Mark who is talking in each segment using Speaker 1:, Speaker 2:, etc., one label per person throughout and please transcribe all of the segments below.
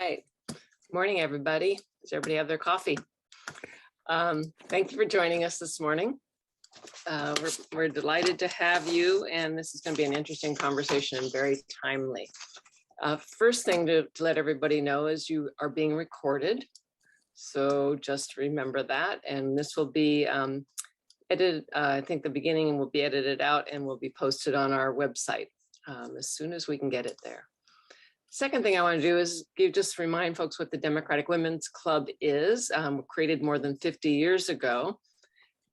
Speaker 1: Right. Morning, everybody. Does everybody have their coffee? Thank you for joining us this morning. We're delighted to have you, and this is going to be an interesting conversation and very timely. First thing to let everybody know is you are being recorded. So just remember that, and this will be edited. I think the beginning will be edited out and will be posted on our website as soon as we can get it there. Second thing I want to do is just remind folks what the Democratic Women's Club is. Created more than 50 years ago,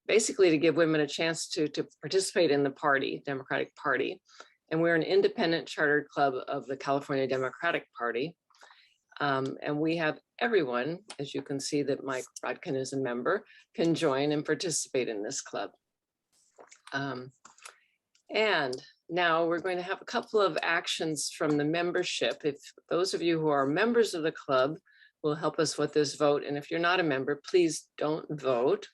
Speaker 1: basically to give women a chance to participate in the party, Democratic Party. And we're an independent chartered club of the California Democratic Party. And we have everyone, as you can see that Mike Rodkin is a member, can join and participate in this club. And now we're going to have a couple of actions from the membership. If those of you who are members of the club will help us with this vote, and if you're not a member, please don't vote.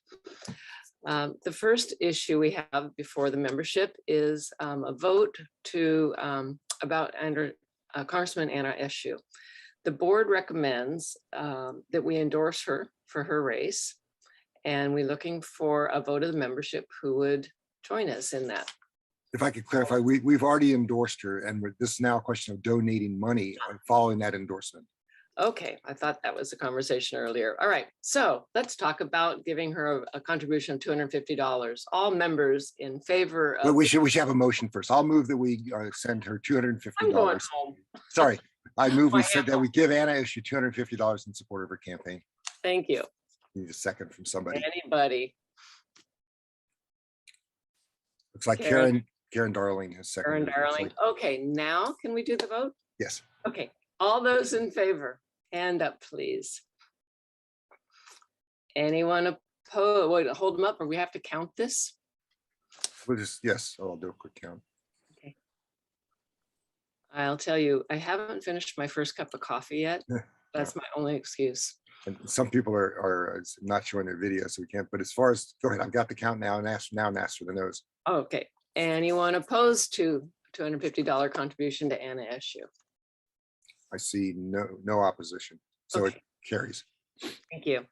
Speaker 1: The first issue we have before the membership is a vote to about Congressman Anna Eshoo. The board recommends that we endorse her for her race, and we're looking for a vote of the membership who would join us in that.
Speaker 2: If I could clarify, we've already endorsed her, and this is now a question of donating money following that endorsement.
Speaker 1: Okay, I thought that was a conversation earlier. All right, so let's talk about giving her a contribution of $250. All members in favor of—
Speaker 2: But we should have a motion first. I'll move that we send her $250.
Speaker 1: I'm going home.
Speaker 2: Sorry, I move we said that we give Anna Eshoo $250 in support of her campaign.
Speaker 1: Thank you.
Speaker 2: Need a second from somebody.
Speaker 1: Anybody?
Speaker 2: Looks like Karen Darling has seconded.
Speaker 1: Karen Darling. Okay, now can we do the vote?
Speaker 2: Yes.
Speaker 1: Okay, all those in favor, hand up, please. Anyone opposed? Wait, hold them up, or we have to count this?
Speaker 2: We'll just, yes, I'll do a quick count.
Speaker 1: Okay. I'll tell you, I haven't finished my first cup of coffee yet. That's my only excuse.
Speaker 2: And some people are not showing their video, so we can't. But as far as, go ahead, I've got the count now and ask for the no's.
Speaker 1: Okay. Anyone opposed to $250 contribution to Anna Eshoo?
Speaker 2: I see no opposition, so
Speaker 1: Okay.
Speaker 2: it carries.
Speaker 1: Thank you.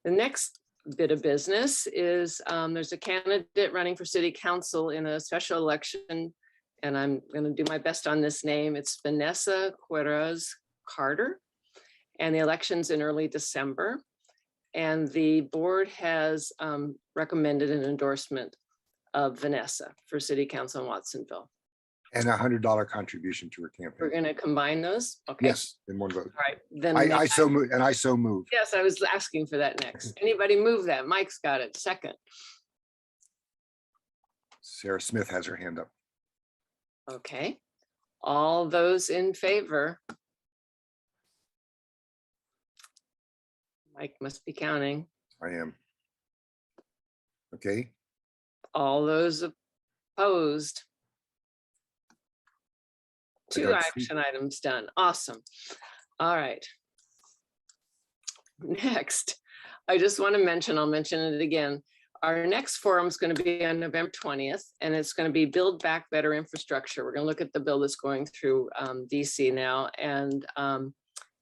Speaker 1: The next bit of business is there's a candidate running for city council in a special election, and I'm going to do my best on this name. It's Vanessa Quiroz Carter, and the election's in early December, and the board has recommended an endorsement of Vanessa for city council in Watsonville.
Speaker 2: And $100 contribution to her campaign.
Speaker 1: We're going to combine those. Okay.
Speaker 2: Yes, in one vote.
Speaker 1: All right. Then
Speaker 2: I so move, and I so move.
Speaker 1: Yes, I was asking for that next. Anybody move that? Mike's got it. Second.
Speaker 2: Sarah Smith has her hand up.
Speaker 1: Okay. All those in favor? Mike must be counting.
Speaker 2: I am. Okay.
Speaker 1: All those opposed? Two action items done. Awesome. All right. Next, I just want to mention, I'll mention it again. Our next forum is going to be on November 20th, and it's going to be Build Back Better Infrastructure. We're going to look at the bill that's going through DC now, and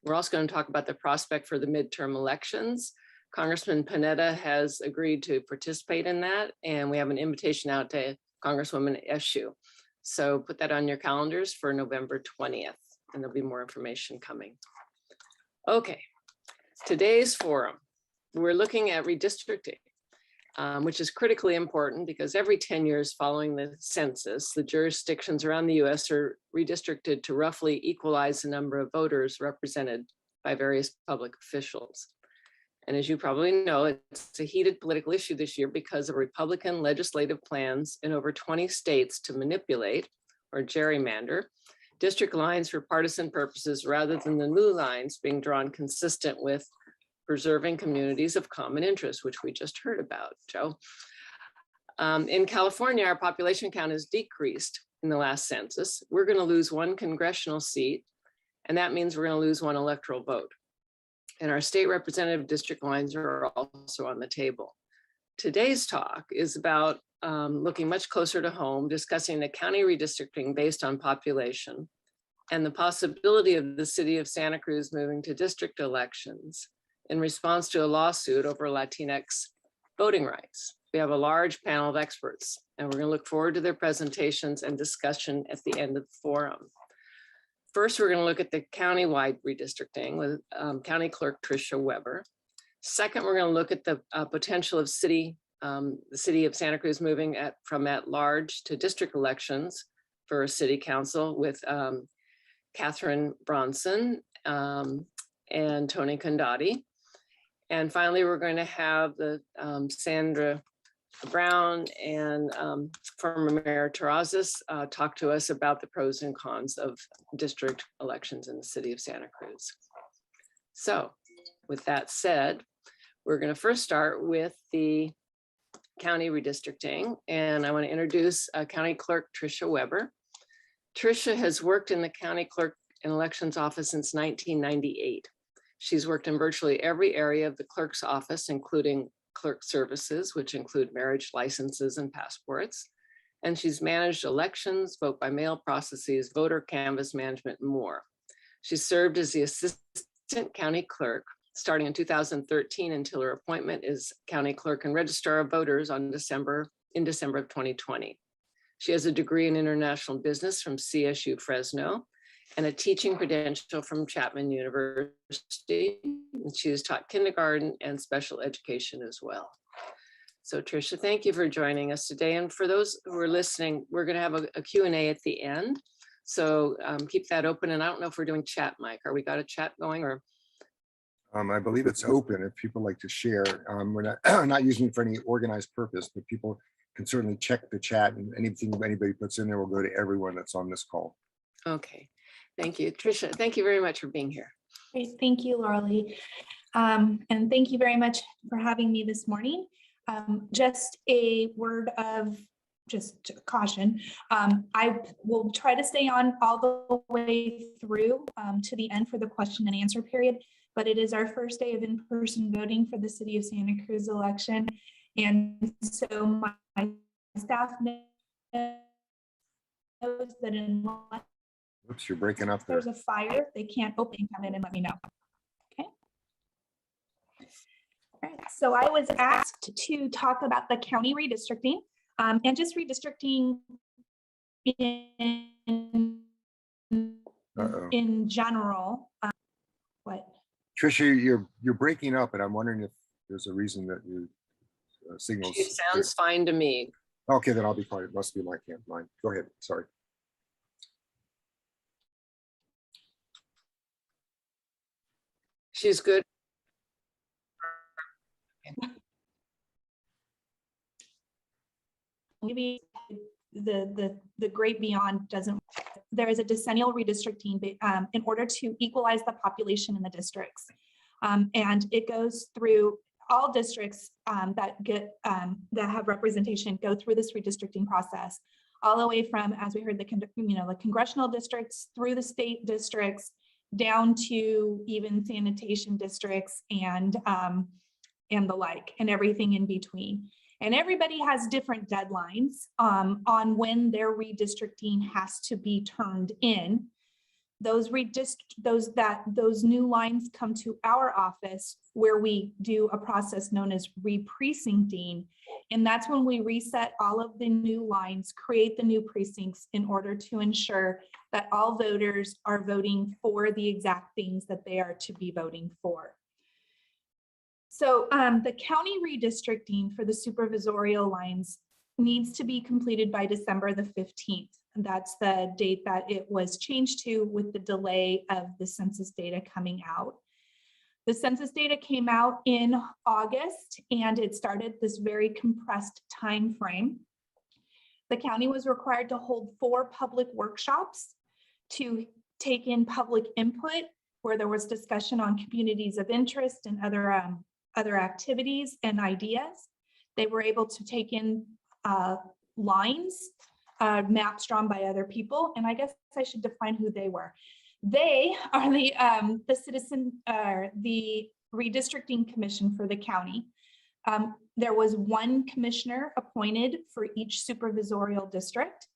Speaker 1: we're also going to talk about the prospect for the midterm elections. Congressman Panetta has agreed to participate in that, and we have an invitation out to Congresswoman Eshoo. So put that on your calendars for November 20th, and there'll be more information coming. Okay, today's forum, we're looking at redistricting, which is critically important because every 10 years following the census, the jurisdictions around the US are redistricted to roughly equalize the number of voters represented by various public officials. And as you probably know, it's a heated political issue this year because of Republican legislative plans in over 20 states to manipulate or gerrymander district lines for partisan purposes rather than the new lines being drawn consistent with preserving communities of common interest, which we just heard about, Joe. In California, our population count has decreased in the last census. We're going to lose one congressional seat, and that means we're going to lose one electoral vote. And our state representative district lines are also on the table. Today's talk is about looking much closer to home, discussing the county redistricting based on population, and the possibility of the city of Santa Cruz moving to district elections in response to a lawsuit over Latinx voting rights. We have a large panel of experts, and we're going to look forward to their presentations and discussion at the end of the forum. First, we're going to look at the countywide redistricting with County Clerk Tricia Weber. Second, we're going to look at the potential of the city of Santa Cruz moving from at-large to district elections for City Council with Catherine Bronson and Tony Condotti. And finally, we're going to have the Sandra Brown and former Mayor Terrazas talk to us about the pros and cons of district elections in the city of Santa Cruz. So with that said, we're going to first start with the county redistricting. And I want to introduce County Clerk Tricia Weber. Tricia has worked in the County Clerk and Elections Office since 1998. She's worked in virtually every area of the clerk's office, including clerk services, which include marriage licenses and passports. And she's managed elections, vote by mail processes, voter canvass management, and more. She served as the assistant county clerk starting in 2013 until her appointment as county clerk and registrar of voters in December of 2020. She has a degree in international business from CSU Fresno and a teaching credential from Chapman University. And she has taught kindergarten and special education as well. So Tricia, thank you for joining us today. And for those who are listening, we're going to have a Q&A at the end. So keep that open. And I don't know if we're doing chat, Mike. Are we got a chat going or?
Speaker 2: I believe it's open if people like to share. We're not using it for any organized purpose, but people can certainly check the chat, and anything anybody puts in there will go to everyone that's on this call.
Speaker 1: Okay, thank you. Tricia, thank you very much for being here.
Speaker 3: Great, thank you, Laura Lee. And thank you very much for having me this morning. Just a word of caution. I will try to stay on all the way through to the end for the question and answer period, but it is our first day of in-person voting for the City of Santa Cruz election. And so my staff knows that unless
Speaker 2: Oops, you're breaking up there.
Speaker 3: there's a fire, they can't open and come in and let me know. Okay. All right. So I was asked to talk about the county redistricting and just redistricting in general. What?
Speaker 2: Tricia, you're breaking up, and I'm wondering if there's a reason that your signals.
Speaker 1: It sounds fine to me.
Speaker 2: Okay, then I'll be quiet. It must be my line. Go ahead. Sorry.
Speaker 1: She's good.
Speaker 3: Maybe the great beyond doesn't. There is a decennial redistricting in order to equalize the population in the districts, and it goes through all districts that have representation go through this redistricting process, all the way from, as we heard, the congressional districts through the state districts down to even sanitation districts and the like, and everything in between. And everybody has different deadlines on when their redistricting has to be turned in. Those new lines come to our office where we do a process known as re-precincting. And that's when we reset all of the new lines, create the new precincts in order to ensure that all voters are voting for the exact things that they are to be voting for. So the county redistricting for the supervisorial lines needs to be completed by December the 15th. And that's the date that it was changed to with the delay of the census data coming out. The census data came out in August, and it started this very compressed time frame. The county was required to hold 4 public workshops to take in public input, where there was discussion on communities of interest and other activities and ideas. They were able to take in lines, maps drawn by other people, and I guess I should define who they were. They are the redistricting commission for the county. There was 1 commissioner appointed for each supervisorial district,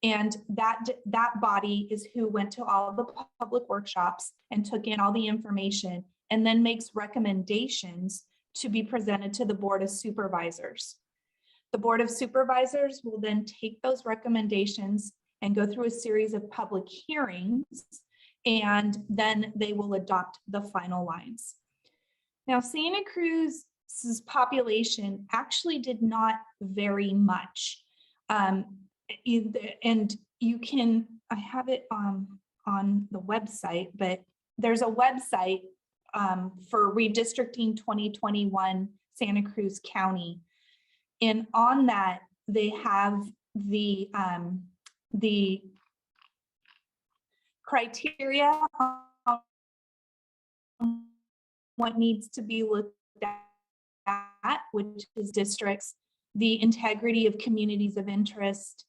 Speaker 3: And that body is who went to all the public workshops and took in all the information and then makes recommendations to be presented to the Board of Supervisors. The Board of Supervisors will then take those recommendations and go through a series of public hearings, and then they will adopt the final lines. Now, Santa Cruz's population actually did not vary much. And you can, I have it on the website, but there's a website for Redistricting 2021 Santa Cruz County. And on that, they have the criteria on what needs to be looked at, which is districts, the integrity of communities of interest,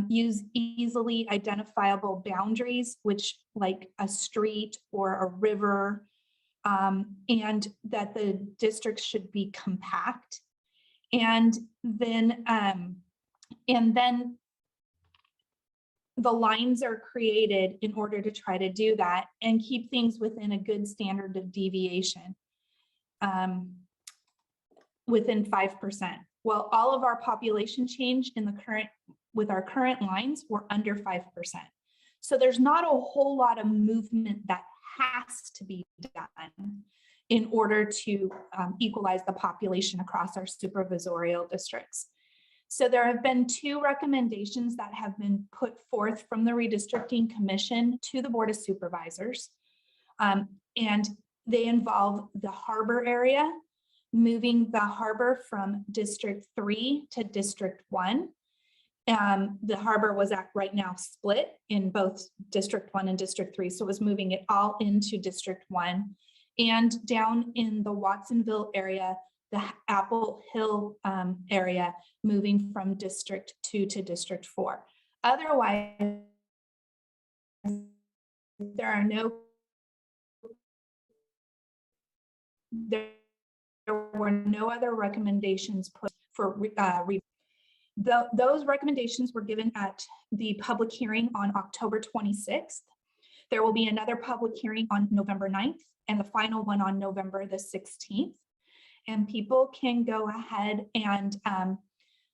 Speaker 3: use easily identifiable boundaries, which like a street or a river, and that the districts should be compact. And then the lines are created in order to try to do that and keep things within a good standard of deviation, within 5%. Well, all of our population change in the with our current lines were under 5%. So there's not a whole lot of movement that has to be done in order to equalize the population across our supervisorial districts. So there have been 2 recommendations that have been put forth from the Redistricting Commission to the Board of Supervisors. And they involve the harbor area, moving the harbor from District 3 to District 1. The harbor was right now split in both District 1 and District 3, so it was moving it all into District 1. And down in the Watsonville area, the Apple Hill area, moving from District 2 to District 4. Otherwise, there were no other recommendations put for those recommendations were given at the public hearing on October 26th. There will be another public hearing on November 9th and the final one on November the 16th. And people can go ahead and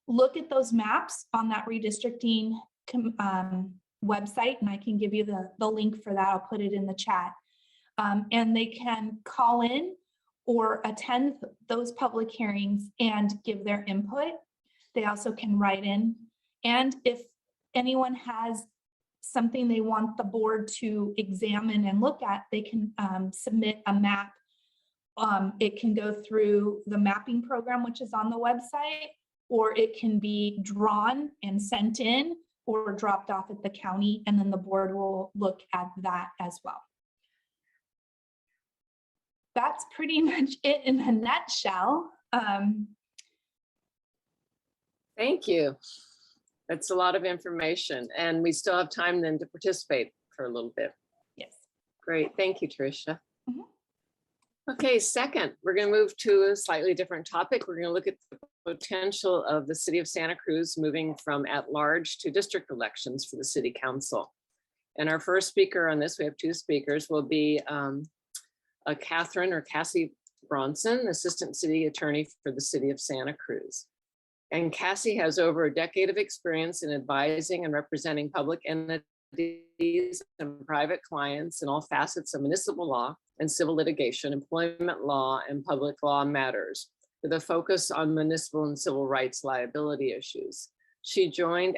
Speaker 3: look at those maps on that redistricting website, and I can give you the link for that. I'll put it in the chat. And they can call in or attend those public hearings and give their input. They also can write in. And if anyone has something they want the board to examine and look at, they can submit a map. It can go through the mapping program, which is on the website, or it can be drawn and sent in or dropped off at the county, and then the board will look at that as well. That's pretty much it in a nutshell.
Speaker 1: Thank you. That's a lot of information, and we still have time then to participate for a little bit.
Speaker 3: Yes.
Speaker 1: Great. Thank you, Tricia.
Speaker 3: Mm-hmm.
Speaker 1: Okay, second, we're going to move to a slightly different topic. We're going to look at the potential of the city of Santa Cruz moving from at-large to district elections for the city council. And our first speaker on this, we have 2 speakers, will be Cassie Bronson, Assistant City Attorney for the city of Santa Cruz. And Cassie has over a decade of experience in advising and representing public entities and private clients in all facets of municipal law and civil litigation, employment law, and public law matters, with a focus on municipal and civil rights liability issues. She joined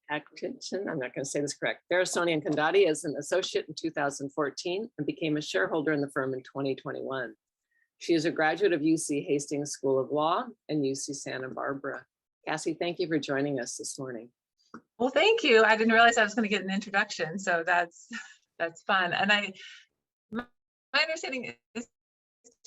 Speaker 1: Atkinson, I'm not going to say this correct, Barrisoni and Condati as an associate in 2014 and became a shareholder in the firm in 2021. She is a graduate of UC Hastings School of Law and UC Santa Barbara. Cassie, thank you for joining us this morning.
Speaker 4: Well, thank you. I didn't realize I was going to get an introduction, so that's fun. And my understanding is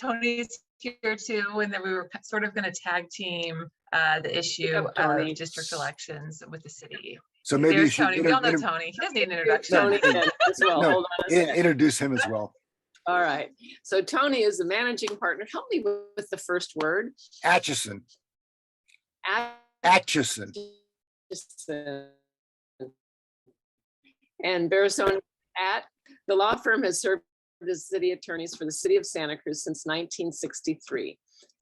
Speaker 4: Tony's here too, and that we were sort of going to tag team the issue of district elections with the city.
Speaker 2: So maybe
Speaker 4: there's Tony. We all know Tony. He doesn't need an introduction.
Speaker 1: Tony as well.
Speaker 2: No,
Speaker 1: hold on a second.
Speaker 2: Introduce him as well.
Speaker 1: All right. So Tony is the managing partner. Help me with the first word.
Speaker 2: Atchison.
Speaker 1: Atchison. And Barrisoni at. The law firm has served as city attorneys for the city of Santa Cruz since 1963.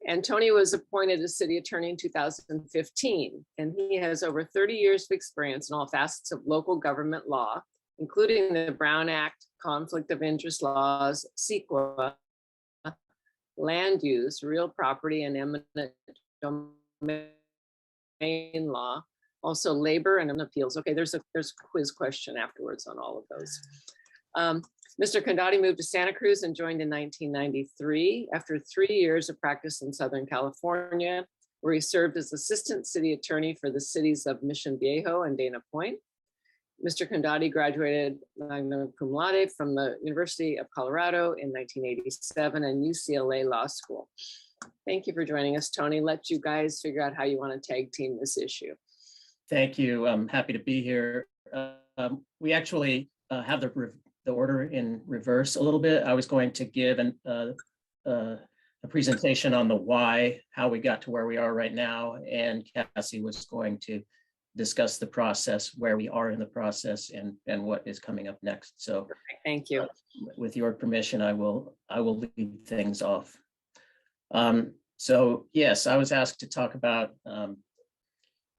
Speaker 1: And Tony was appointed as city attorney in 2015, and he has over 30 years of experience in all facets of local government law, including the Brown Act, conflict of interest laws, CEQA, land use, real property and eminent domain law, also labor and appeals. Okay, there's a quiz question afterwards on all of those. Mr. Condati moved to Santa Cruz and joined in 1993 after 3 years of practice in Southern California, where he served as assistant city attorney for the cities of Mission Viejo and Dana Point. Mr. Condati graduated magna cum laude from the University of Colorado in 1987 and UCLA Law School. Thank you for joining us, Tony. Let you guys figure out how you want to tag team this issue.
Speaker 5: Thank you. I'm happy to be here. We actually have the order in reverse a little bit. I was going to give a presentation on the why, how we got to where we are right now, and Cassie was going to discuss the process, where we are in the process, and what is coming up next. So
Speaker 1: thank you.
Speaker 5: With your permission, I will lead things off. So yes, I was asked to talk about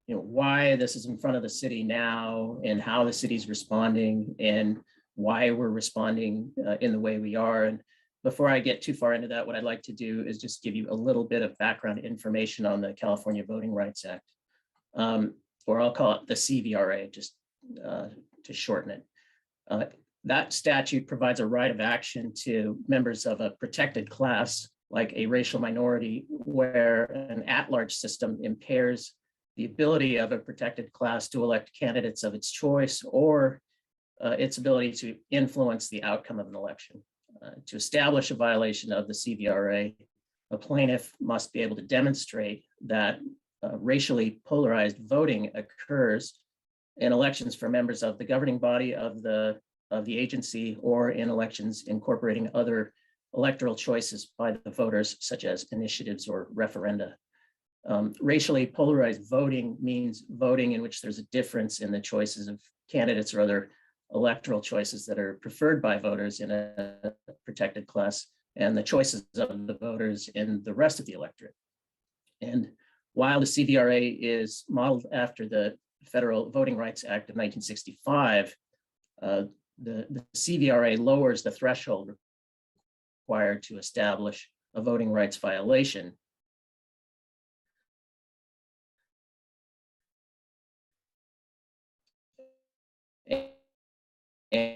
Speaker 5: why this is in front of the city now and how the city's responding and why we're responding in the way we are. And before I get too far into that, what I'd like to do is just give you a little bit of background information on the California Voting Rights Act, or I'll call it the CVRA, just to shorten it. That statute provides a right of action to members of a protected class, like a racial minority, where an at-large system impairs the ability of a protected class to elect candidates of its choice or its ability to influence the outcome of an election. To establish a violation of the CVRA, a plaintiff must be able to demonstrate that racially polarized voting occurs in elections for members of the governing body of the agency or in elections incorporating other electoral choices by the voters, such as initiatives or referenda. Racially polarized voting means voting in which there's a difference in the choices of candidates or other electoral choices that are preferred by voters in a protected class and the choices of the voters in the rest of the electorate. And while the CVRA is modeled after the Federal Voting Rights Act of 1965, the CVRA lowers the threshold required to establish a voting rights violation. And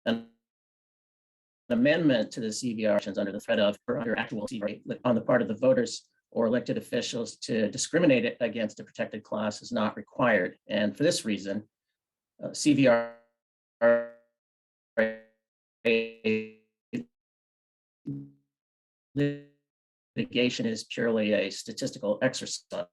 Speaker 5: an amendment to the CVR under the threat of or under actual CVR on the part of the voters or elected officials to discriminate against a protected class is not required. And for this reason, CVR litigation is purely a statistical exercise.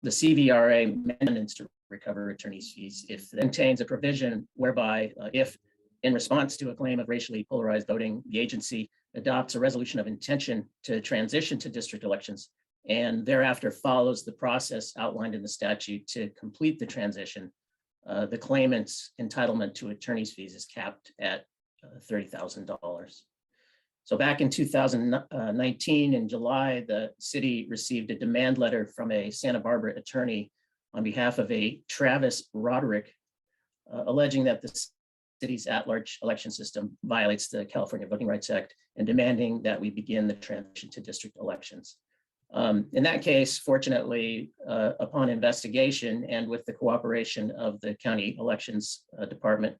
Speaker 5: The CVRA manages to recover attorney's fees if it contains a provision whereby if in response to a claim of racially polarized voting, the agency adopts a resolution of intention to transition to district elections and thereafter follows the process outlined in the statute to complete the transition, the claimant's entitlement to attorney's fees is capped at $30,000. So back in 2019, in July, the city received a demand letter from a Santa Barbara attorney on behalf of a Travis Roderick, alleging that the city's at-large election system violates the California Voting Rights Act and demanding that we begin the transition to district elections. In that case, fortunately, upon investigation and with the cooperation of the county elections department,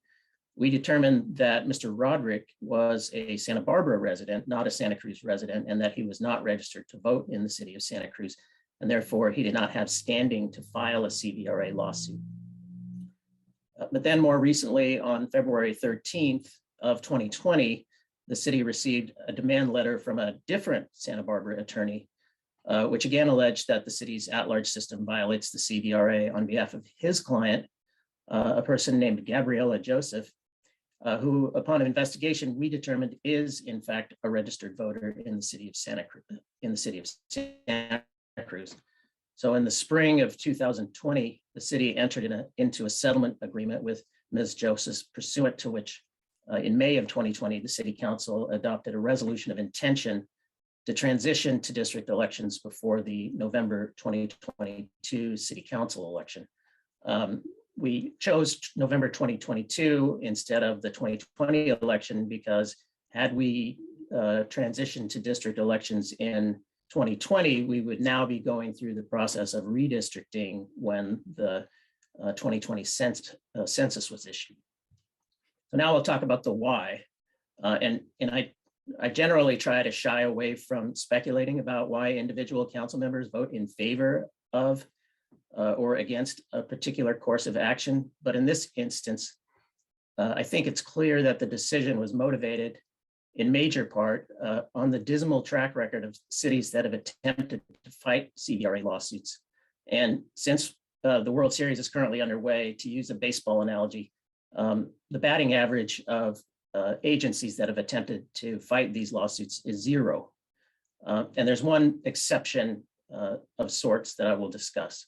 Speaker 5: we determined that Mr. Roderick was a Santa Barbara resident, not a Santa Cruz resident, and that he was not registered to vote in the city of Santa Cruz, and therefore he did not have standing to file a CVRA lawsuit. But then more recently, on February 13th of 2020, the city received a demand letter from a different Santa Barbara attorney, which again alleged that the city's at-large system violates the CVRA on behalf of his client, a person named Gabriella Joseph. who, upon investigation, we determined is in fact a registered voter in the city of Santa Cruz. So in the spring of 2020, the city entered into a settlement agreement with Ms. Joseph, pursuant to which in May of 2020, the city council adopted a resolution of intention to transition to district elections before the November 2022 city council election. We chose November 2022 instead of the 2020 election because had we transitioned to district elections in 2020, we would now be going through the process of redistricting when the 2020 census was issued. So now we'll talk about the why. And I generally try to shy away from speculating about why individual council members vote in favor of or against a particular course of action. But in this instance, I think it's clear that the decision was motivated in major part on the dismal track record of cities that have attempted to fight CVRA lawsuits. And since the World Series is currently underway, to use a baseball analogy, the batting average of agencies that have attempted to fight these lawsuits is 0. And there's one exception of sorts that I will discuss.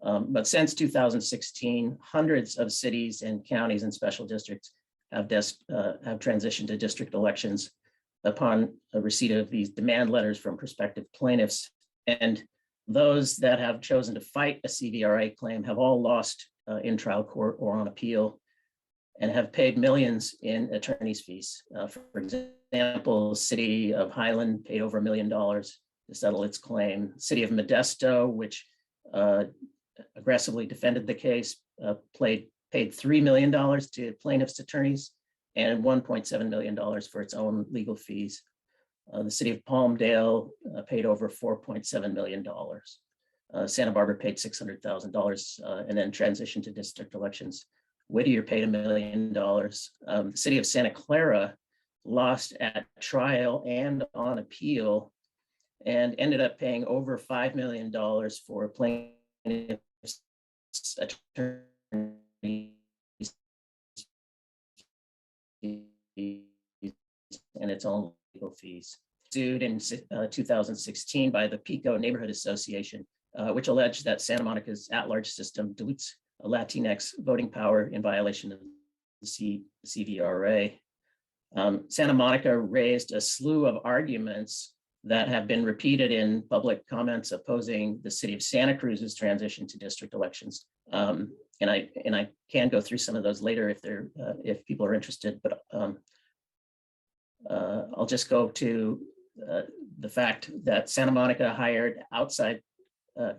Speaker 5: But since 2016, hundreds of cities and counties and special districts have transitioned to district elections upon a receipt of these demand letters from prospective plaintiffs. And those that have chosen to fight a CVRA claim have all lost in trial court or on appeal and have paid millions in attorney's fees. For example, the city of Highland paid over $1 million to settle its claim. City of Modesto, which aggressively defended the case, paid $3 million to plaintiffs' attorneys and $1.7 million for its own legal fees. The city of Palmdale paid over $4.7 million. Santa Barbara paid $600,000 and then transitioned to district elections. Whittier paid $1 million. The city of Santa Clara lost at trial and on appeal and ended up paying over $5 million for plaintiffs' attorneys and its own legal fees. Sued in 2016 by the Pico Neighborhood Association, which alleged that Santa Monica's at-large system dilutes Latinx voting power in violation of the CVRA. Santa Monica raised a slew of arguments that have been repeated in public comments opposing the city of Santa Cruz's transition to district elections. And I can go through some of those later if people are interested, but I'll just go to the fact that Santa Monica hired outside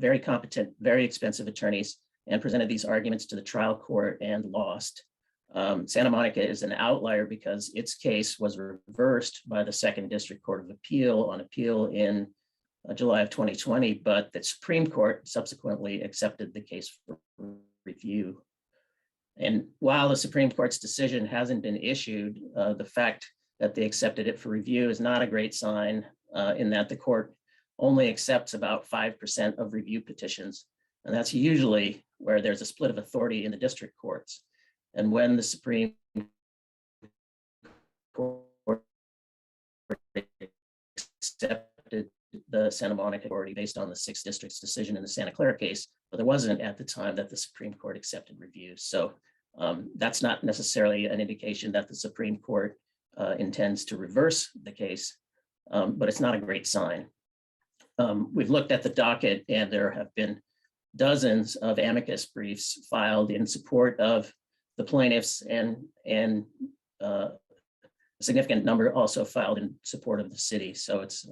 Speaker 5: very competent, very expensive attorneys and presented these arguments to the trial court and lost. Santa Monica is an outlier because its case was reversed by the Second District Court of Appeal on appeal in July of 2020, but the Supreme Court subsequently accepted the case for review. And while the Supreme Court's decision hasn't been issued, the fact that they accepted it for review is not a great sign in that the court only accepts about 5% of review petitions. And that's usually where there's a split of authority in the district courts. And when the Supreme Court accepted the Santa Monica authority based on the 6th District's decision in the Santa Clara case, but there wasn't at the time that the Supreme Court accepted review. So that's not necessarily an indication that the Supreme Court intends to reverse the case, but it's not a great sign. We've looked at the docket and there have been dozens of amicus briefs filed in support of the plaintiffs and a significant number also filed in support of the city. So it's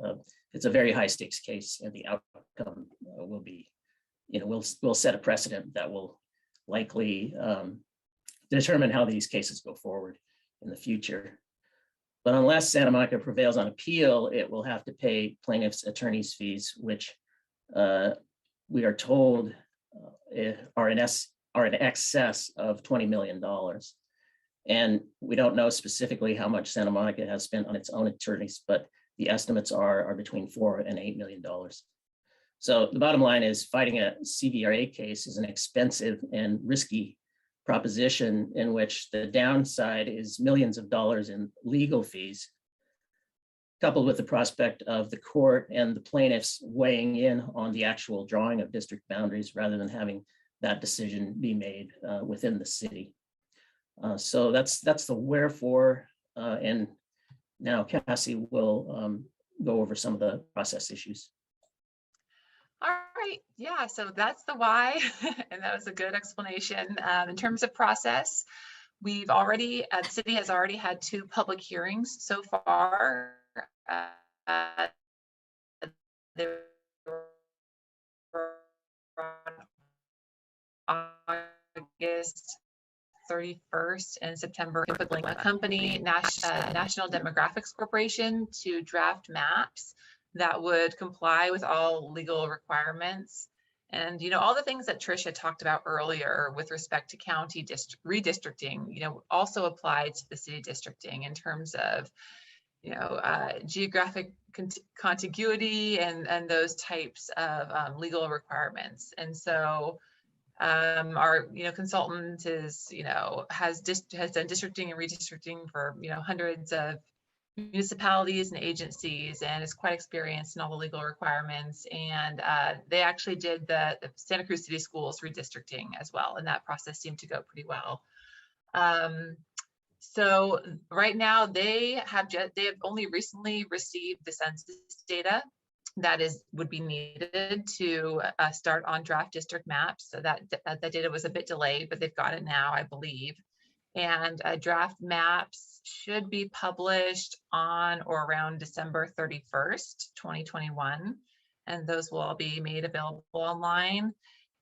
Speaker 5: a very high stakes case, and the outcome will be, we'll set a precedent that will likely determine how these cases go forward in the future. But unless Santa Monica prevails on appeal, it will have to pay plaintiffs' attorneys' fees, which we are told are in excess of $20 million. And we don't know specifically how much Santa Monica has spent on its own attorneys, but the estimates are between $4 and $8 million. So the bottom line is fighting a CVRA case is an expensive and risky proposition in which the downside is millions of dollars in legal fees, coupled with the prospect of the court and the plaintiffs weighing in on the actual drawing of district boundaries rather than having that decision be made within the city. So that's the wherefore, and now Cassie will go over some of the process issues.
Speaker 4: All right, yeah, so that's the why, and that was a good explanation. In terms of process, we've already, the city has already had 2 public hearings so far. They were on August 31st and September. A company, National Demographics Corporation, to draft maps that would comply with all legal requirements. And, you know, all the things that Tricia talked about earlier with respect to county redistricting, you know, also apply to the city districting in terms of, you know, geographic contiguity and those types of legal requirements. And so our, you know, consultant is, you know, has done districting and redistricting for, you know, hundreds of municipalities and agencies, and is quite experienced in all the legal requirements. And they actually did the Santa Cruz City Schools redistricting as well, and that process seemed to go pretty well. So right now they have only recently received the census data that would be needed to start on draft district maps. So that data was a bit delayed, but they've got it now, I believe. And draft maps should be published on or around December 31st, 2021. And those will all be made available online.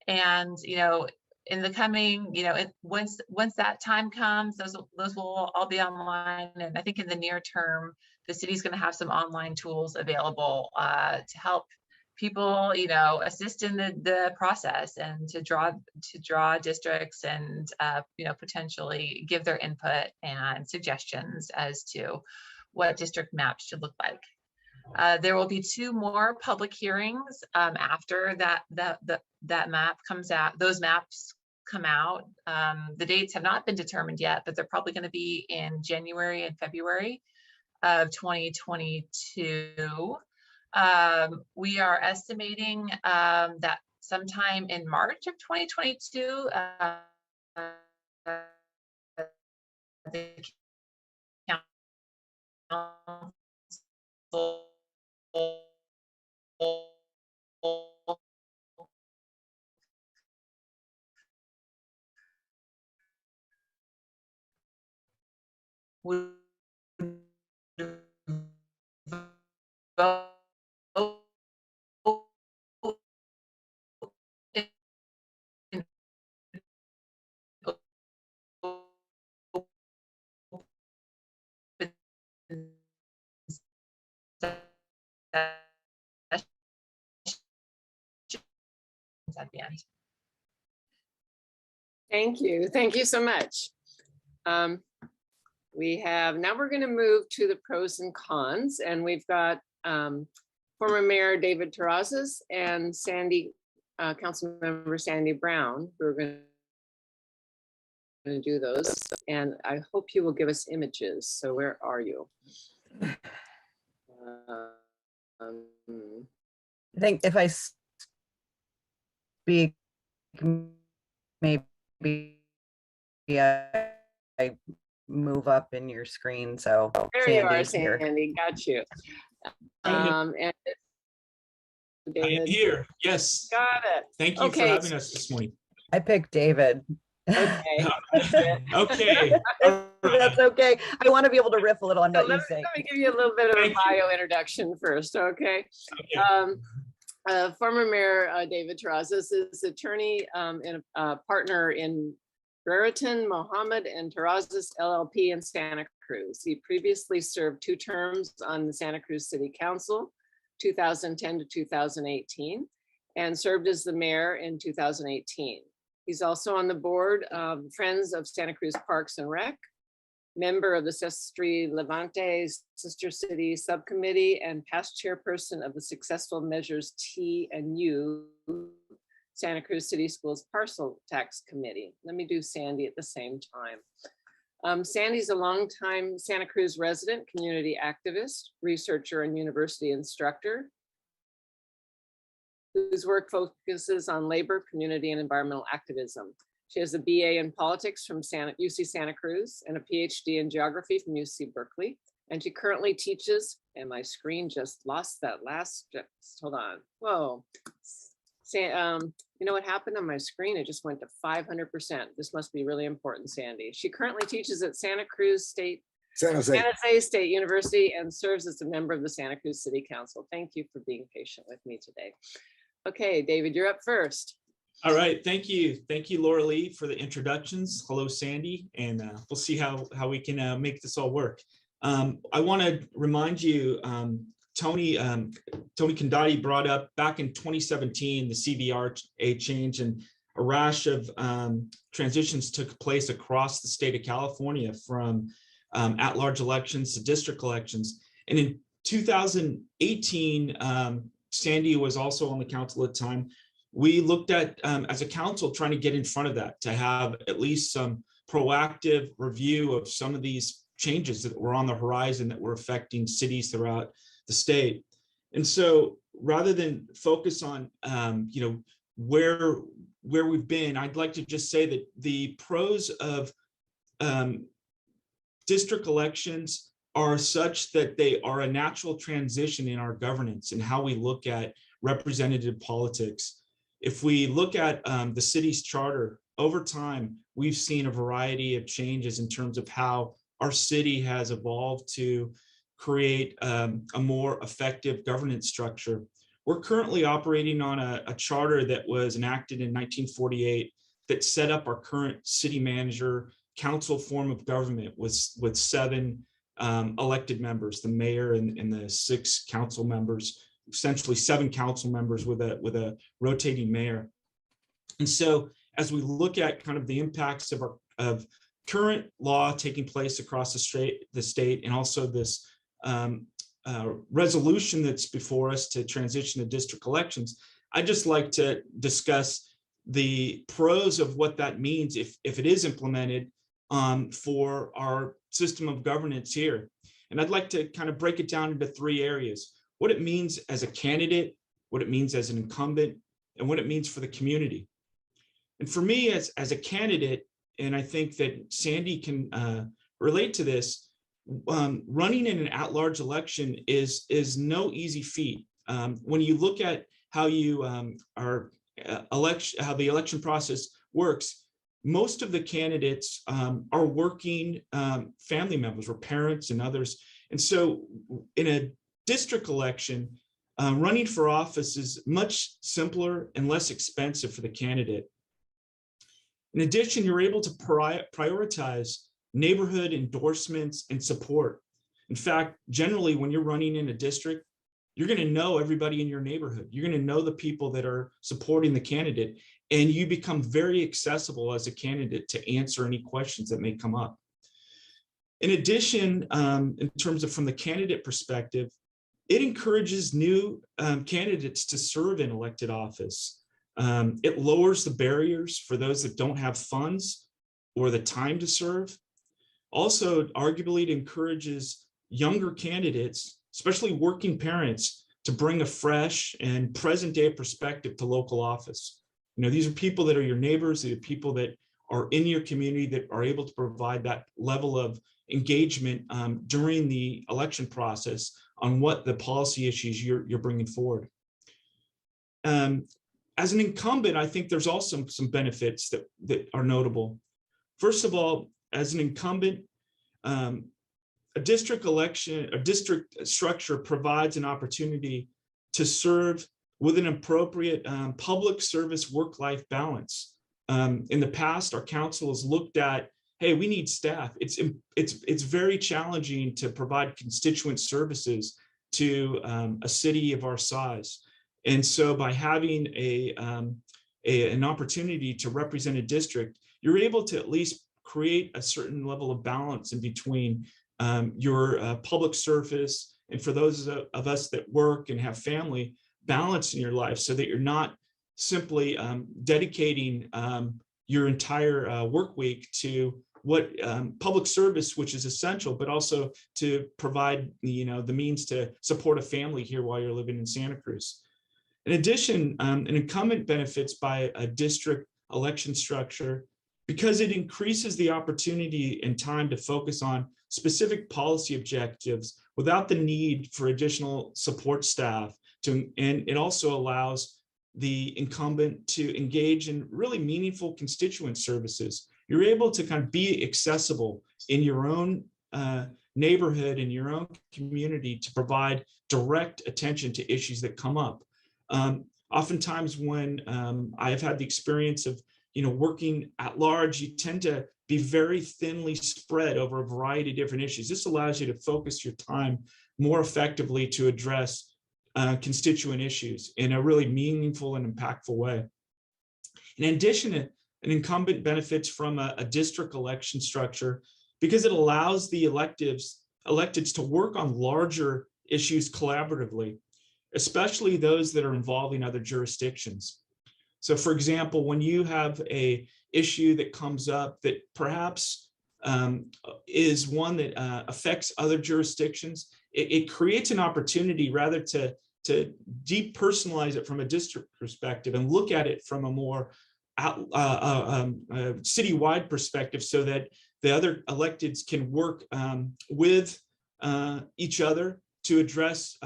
Speaker 4: And, you know, in the coming, you know, once that time comes, those will all be online. And I think in the near term, the city's going to have some online tools available to help people, you know, assist in the process and to draw districts and, you know, potentially give their input and suggestions as to what district maps should look like. There will be 2 more public hearings after that map comes out. Those maps come out. The dates have not been determined yet, but they're probably going to be in January and February of 2022. We are estimating that sometime in March of 2022, the council would vote at the end.
Speaker 1: Thank you. Thank you so much. Now we're going to move to the pros and cons, and we've got former Mayor David Terrazas and Council Member Sandy Brown, who are going to do those. And I hope you will give us images. So where are you?
Speaker 6: I think if I speak, maybe I move up in your screen. So
Speaker 1: There you are,
Speaker 6: Sandy's here.
Speaker 1: Sandy. Got you. And
Speaker 7: I am
Speaker 1: David.
Speaker 7: here. Yes.
Speaker 1: Got it.
Speaker 7: Thank you
Speaker 1: Okay.
Speaker 7: for having us this morning.
Speaker 6: I picked David.
Speaker 1: Okay.
Speaker 7: Okay.
Speaker 6: That's okay. I want to be able to riff a little on
Speaker 1: So
Speaker 6: what you
Speaker 1: let
Speaker 6: say.
Speaker 1: me give you a little bit of a
Speaker 7: Thank you.
Speaker 1: bio introduction first, okay?
Speaker 7: Okay.
Speaker 1: Former Mayor David Terrazas is attorney and a partner in Brereton, Mohammed and Terrazas LLP in Santa Cruz. He previously served 2 terms on the Santa Cruz City Council, 2010 to 2018, and served as the mayor in 2018. He's also on the board of Friends of Santa Cruz Parks and Rec, member of the Sestri Levante Sister City Subcommittee, and past chairperson of the Successful Measures T and U Santa Cruz City Schools Parcel Tax Committee. Let me do Sandy at the same time. Sandy's a longtime Santa Cruz resident, community activist, researcher, and university instructor, whose work focuses on labor, community, and environmental activism. She has a BA in politics from UC Santa Cruz and a PhD in geography from UC Berkeley. And she currently teaches, and my screen just lost that last, hold on, whoa. You know what happened on my screen? It just went to 500%. This must be really important, Sandy. She currently teaches at San Jose State University and serves as a member of the Santa Cruz City Council. Thank you for being patient with me today. Okay, David, you're up first.
Speaker 7: All right, thank you. Thank you, Laura Lee, for the introductions. Hello, Sandy, and we'll see how we can make this all work. I want to remind you, Tony Condotti brought up back in 2017, the CVRA change, and a rash of transitions took place across the state of California from at-large elections to district elections. And in 2018, Sandy was also on the council at the time. We looked at, as a council, trying to get in front of that, to have at least some proactive review of some of these changes that were on the horizon that were affecting cities throughout the state. And so rather than focus on, where we've been, I'd like to just say that the pros of district elections are such that they are a natural transition in our governance and how we look at representative politics. If we look at the city's charter, over time, we've seen a variety of changes in terms of how our city has evolved to create a more effective governance structure. We're currently operating on a charter that was enacted in 1948 that set up our current city manager council form of government with 7 elected members, the mayor and the 6 council members, essentially 7 council members with a rotating mayor. And so as we look at kind of the impacts of current law taking place across the state, and also this resolution that's before us to transition to district elections, I'd just like to discuss the pros of what that means if it is implemented for our system of governance here. And I'd like to kind of break it down into 3 areas: what it means as a candidate, what it means as an incumbent, and what it means for the community. And for me as a candidate, and I think that Sandy can relate to this, running in an at-large election is no easy feat. When you look at how how the election process works, most of the candidates are working family members or parents and others. And so in a district election, running for office is much simpler and less expensive for the candidate. In addition, you're able to prioritize neighborhood endorsements and support. In fact, generally, when you're running in a district, you're going to know everybody in your neighborhood. You're going to know the people that are supporting the candidate, and you become very accessible as a candidate to answer any questions that may come up. In addition, in terms of from the candidate perspective, it encourages new candidates to serve in elected office. It lowers the barriers for those that don't have funds or the time to serve. Also, arguably, it encourages younger candidates, especially working parents, to bring a fresh and present day perspective to local office. These are people that are your neighbors, these are people that are in your community that are able to provide that level of engagement during the election process on what the policy issues you're bringing forward. As an incumbent, I think there's also some benefits that are notable. First of all, as an incumbent, a district structure provides an opportunity to serve with an appropriate public service work-life balance. In the past, our council has looked at, hey, we need staff. It's very challenging to provide constituent services to a city of our size. And so by having an opportunity to represent a district, you're able to at least create a certain level of balance in between your public service, and for those of us that work and have family, balance in your life so that you're not simply dedicating your entire work week to what public service, which is essential, but also to provide the means to support a family here while you're living in Santa Cruz. In addition, an incumbent benefits by a district election structure because it increases the opportunity and time to focus on specific policy objectives without the need for additional support staff. And it also allows the incumbent to engage in really meaningful constituent services. You're able to kind of be accessible in your own neighborhood, in your own community, to provide direct attention to issues that come up. Oftentimes when I've had the experience of working at large, you tend to be very thinly spread over a variety of different issues. This allows you to focus your time more effectively to address constituent issues in a really meaningful and impactful way. In addition, an incumbent benefits from a district election structure because it allows the electeds to work on larger issues collaboratively, especially those that are involving other jurisdictions. So for example, when you have a issue that comes up that perhaps is one that affects other jurisdictions, it creates an opportunity rather to depersonalize it from a district perspective and look at it from a more citywide perspective, so that the other electeds can work with each other to address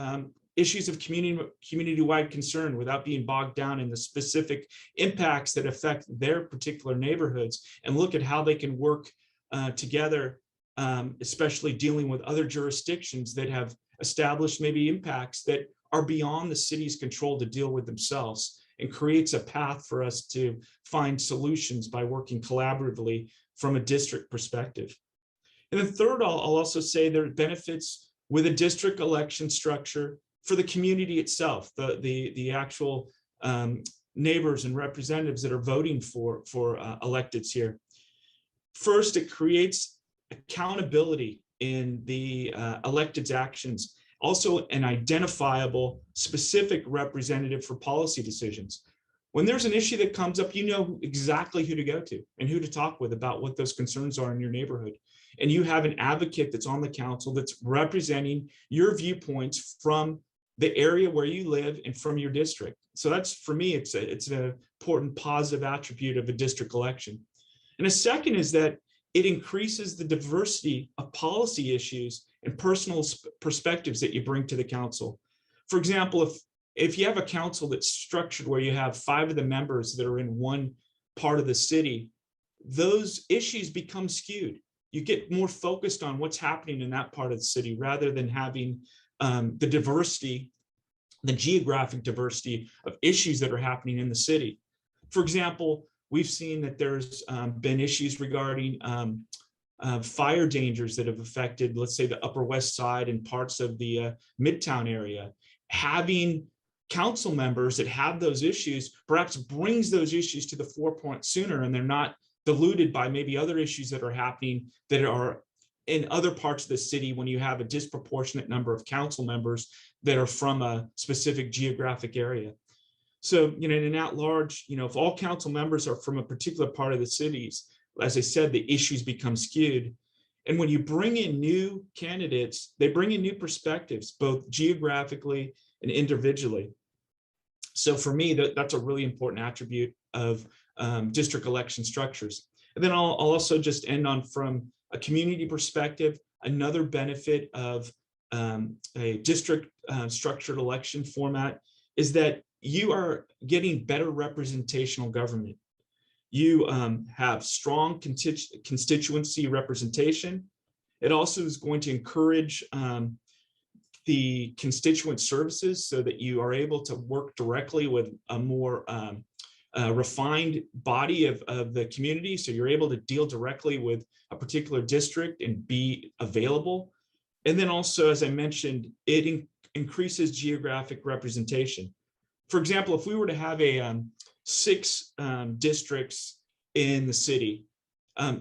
Speaker 7: issues of community-wide concern without being bogged down in the specific impacts that affect their particular neighborhoods, and look at how they can work together, especially dealing with other jurisdictions that have established maybe impacts that are beyond the city's control to deal with themselves, and creates a path for us to find solutions by working collaboratively from a district perspective. And then third, I'll also say there are benefits with a district election structure for the community itself, the actual neighbors and representatives that are voting for electeds here. First, it creates accountability in the elected's actions, also an identifiable specific representative for policy decisions. When there's an issue that comes up, you know exactly who to go to and who to talk with about what those concerns are in your neighborhood. And you have an advocate that's on the council that's representing your viewpoints from the area where you live and from your district. So that's, for me, it's an important positive attribute of a district election. And a second is that it increases the diversity of policy issues and personal perspectives that you bring to the council. For example, if you have a council that's structured where you have 5 of the members that are in one part of the city, those issues become skewed. You get more focused on what's happening in that part of the city rather than having the diversity, the geographic diversity of issues that are happening in the city. For example, we've seen that there's been issues regarding fire dangers that have affected, let's say, the Upper West Side and parts of the Midtown area. Having council members that have those issues perhaps brings those issues to the forefront sooner, and they're not diluted by maybe other issues that are happening that are in other parts of the city when you have a disproportionate number of council members that are from a specific geographic area. So, in an at-large, if all council members are from a particular part of the cities, as I said, the issues become skewed. And when you bring in new candidates, they bring in new perspectives, both geographically and individually. So for me, that's a really important attribute of district election structures. And then I'll also just end on, from a community perspective, another benefit of a district structured election format is that you are getting better representational government. You have strong constituency representation. It also is going to encourage the constituent services so that you are able to work directly with a more refined body of the community. So you're able to deal directly with a particular district and be available. And then also, as I mentioned, it increases geographic representation. For example, if we were to have a 6 districts in the city,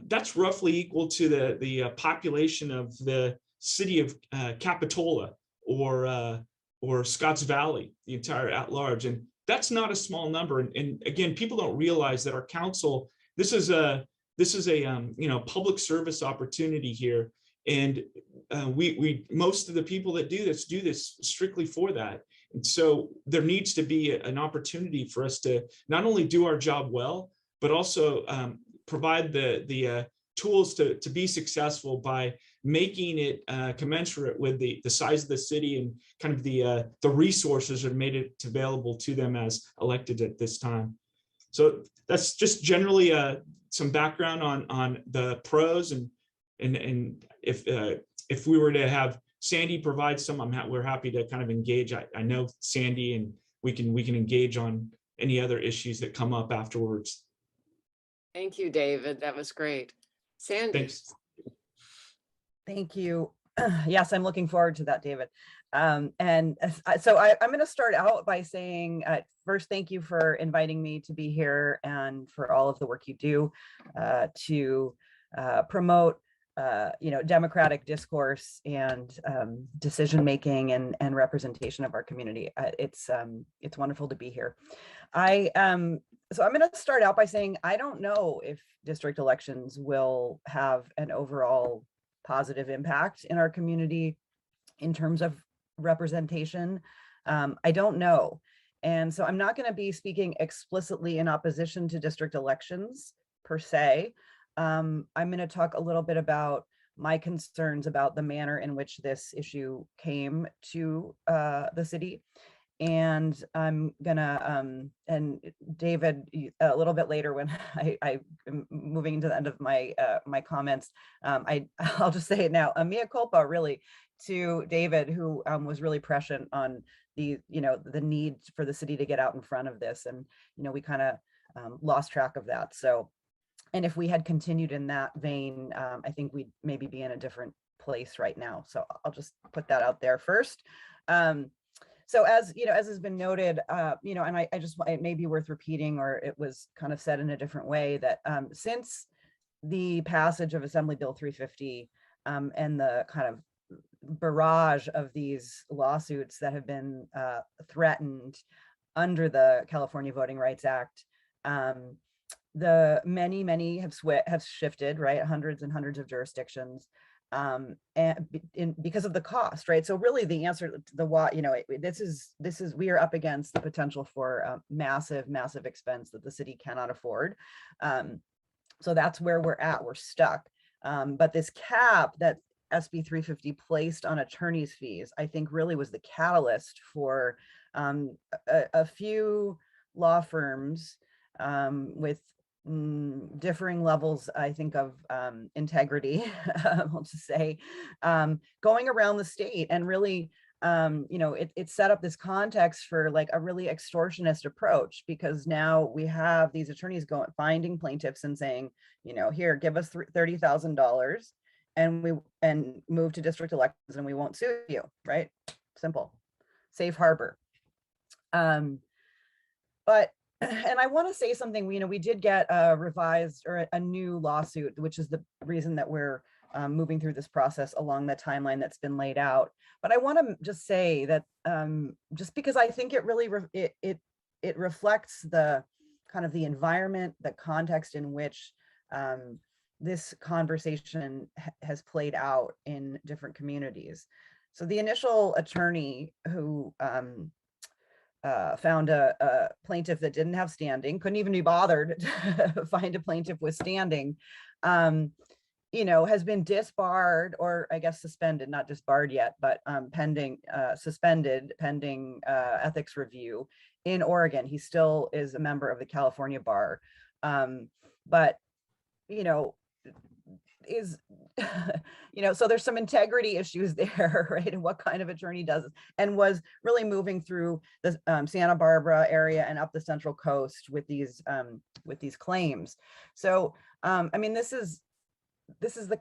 Speaker 7: that's roughly equal to the population of the city of Capitola or Scotts Valley, the entire at large. And that's not a small number. And again, people don't realize that our council, this is a you know, public service opportunity here. And most of the people that do this strictly for that. And so there needs to be an opportunity for us to not only do our job well, but also provide the tools to be successful by making it commensurate with the size of the city and kind of the resources that made it available to them as elected at this time. So that's just generally some background on the pros, and if we were to have Sandy provide some, we're happy to kind of engage. I know Sandy, and we can engage on any other issues that come up afterwards.
Speaker 1: Thank you, David. That was great. Sandy.
Speaker 7: Thanks.
Speaker 6: Thank you. Yes, I'm looking forward to that, David. So I'm going to start out by saying, first, thank you for inviting me to be here and for all of the work you do to promote democratic discourse and decision making and representation of our community. It's wonderful to be here. So I'm going to start out by saying I don't know if district elections will have an overall positive impact in our community in terms of representation. I don't know. And so I'm not going to be speaking explicitly in opposition to district elections per se. I'm going to talk a little bit about my concerns about the manner in which this issue came to the city. And I'm gonna, and David, a little bit later when I am moving into the end of my my comments, I'll just say it now, a mea culpa really to David, who was really prescient on the need for the city to get out in front of this. And, we kind of lost track of that. So, and if we had continued in that vein, I think we'd maybe be in a different place right now. So I'll just put that out there first. So as has been noted, and it may be worth repeating, or it was kind of said in a different way, that since the passage of Assembly Bill 350 and the kind of barrage of these lawsuits that have been threatened under the California Voting Rights Act, the many have shifted, right? Hundreds and hundreds of jurisdictions. And because of the cost, right? So really the answer to the why, this is we are up against the potential for massive expense that the city cannot afford. So that's where we're at. We're stuck. But this cap that SB 350 placed on attorneys' fees, I think really was the catalyst for a few law firms with differing levels, I think, of integrity, I'll just say, going around the state and really, it set up this context for like a really extortionist approach, because now we have these attorneys finding plaintiffs and saying, here, give us $30,000 and move to district elections and we won't sue you, right? Simple, safe harbor. But and I want to say something, we did get a revised or a new lawsuit, which is the reason that we're moving through this process along the timeline that's been laid out. But I want to just say that just because I think it really it reflects the kind of the environment, the context in which this conversation has played out in different communities. So the initial attorney who found a plaintiff that didn't have standing, couldn't even be bothered to find a plaintiff with standing, has been disbarred, or I guess suspended, not disbarred yet, but suspended pending ethics review in Oregon. He still is a member of the California bar, but so there's some integrity issues there, right? And what kind of attorney does it, and was really moving through the Santa Barbara area and up the Central Coast with these claims. So, this is the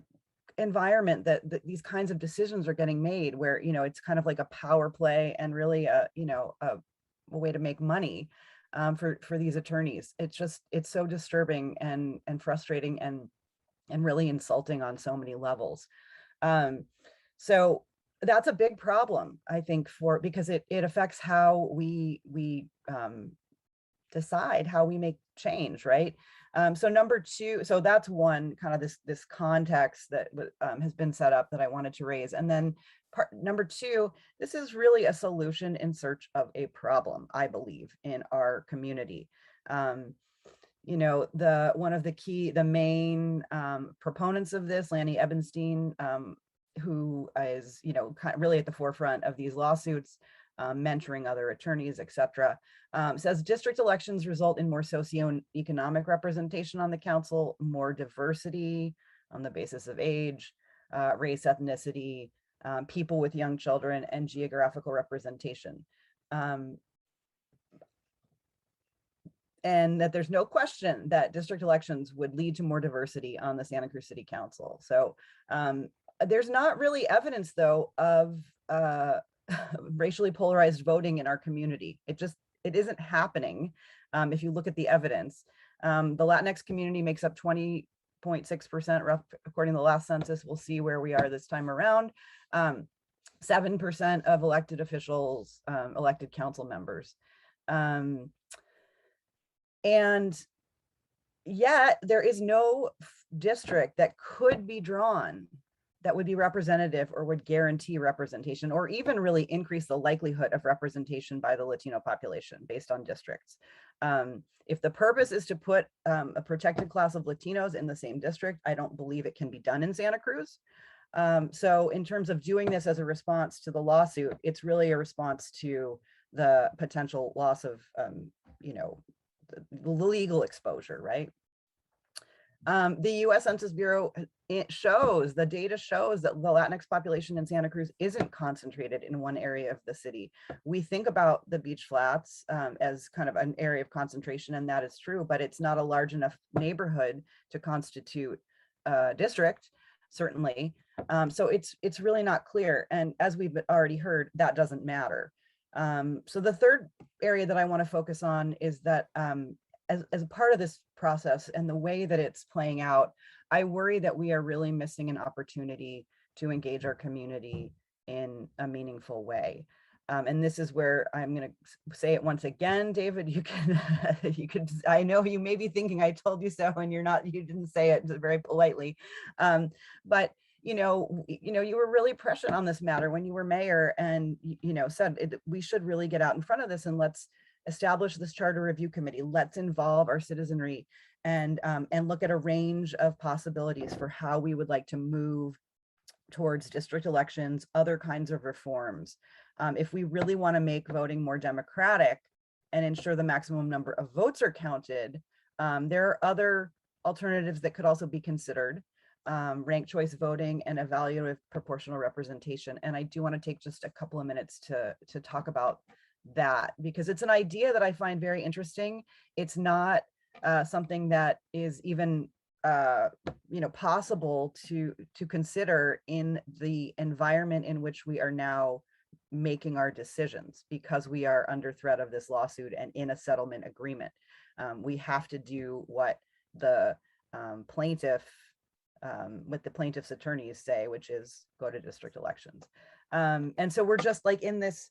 Speaker 6: environment that these kinds of decisions are getting made, where it's kind of like a power play and really a way to make money for these attorneys. It's so disturbing and frustrating and really insulting on so many levels. So that's a big problem, I think, because it affects how we decide how we make change, right? So number two, so that's one kind of this context that has been set up that I wanted to raise. And then number two, this is really a solution in search of a problem, I believe, in our community. You know, one of the main proponents of this, Lanny Ebenstein, who is, you know, really at the forefront of these lawsuits, mentoring other attorneys, et cetera, says district elections result in more socioeconomic representation on the council, more diversity on the basis of age, race, ethnicity, people with young children, and geographical representation. And that there's no question that district elections would lead to more diversity on the Santa Cruz City Council. So there's not really evidence, though, of racially polarized voting in our community. It isn't happening. If you look at the evidence, the Latinx community makes up 20.6%, according to the last census. We'll see where we are this time around. 7% of elected officials, elected council members. And yet there is no district that could be drawn that would be representative or would guarantee representation or even really increase the likelihood of representation by the Latino population based on districts. If the purpose is to put a protected class of Latinos in the same district, I don't believe it can be done in Santa Cruz. So in terms of doing this as a response to the lawsuit, it's really a response to the potential loss of, you know, the legal exposure, right? The US Census Bureau, the data shows that the Latinx population in Santa Cruz isn't concentrated in one area of the city. We think about the Beach Flats as kind of an area of concentration, and that is true, but it's not a large enough neighborhood to constitute a district, certainly. So it's really not clear. And as we've already heard, that doesn't matter. So the third area that I want to focus on is that as a part of this process and the way that it's playing out, I worry that we are really missing an opportunity to engage our community in a meaningful way. And this is where I'm going to say it once again, David, you can, I know you may be thinking I told you so, and you didn't say it very politely. But you know, you were really prescient on this matter when you were mayor, and said we should really get out in front of this and let's establish this charter review committee. Let's involve our citizenry and look at a range of possibilities for how we would like to move towards district elections, other kinds of reforms. If we really want to make voting more democratic and ensure the maximum number of votes are counted, there are other alternatives that could also be considered. Ranked choice voting and evaluative proportional representation. And I do want to take just a couple of minutes to talk about that, because it's an idea that I find very interesting. It's not something that is even possible to consider in the environment in which we are now making our decisions, because we are under threat of this lawsuit and in a settlement agreement. We have to do what the plaintiff's attorneys say, which is go to district elections. And so we're just like in this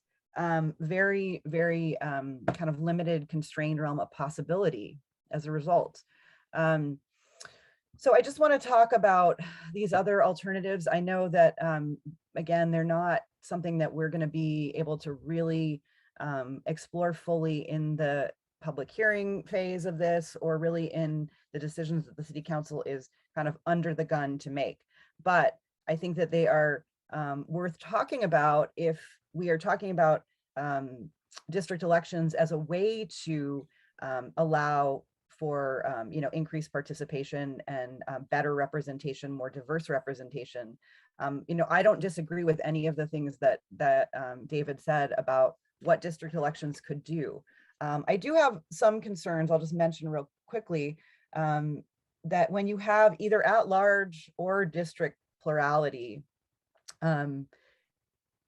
Speaker 6: very, very kind of limited, constrained realm of possibility as a result. So I just want to talk about these other alternatives. I know that, again, they're not something that we're going to be able to really explore fully in the public hearing phase of this, or really in the decisions that the city council is kind of under the gun to make. But I think that they are worth talking about if we are talking about district elections as a way to allow for increased participation and better representation, more diverse representation. I don't disagree with any of the things that David said about what district elections could do. I do have some concerns. I'll just mention real quickly that when you have either at-large or district plurality,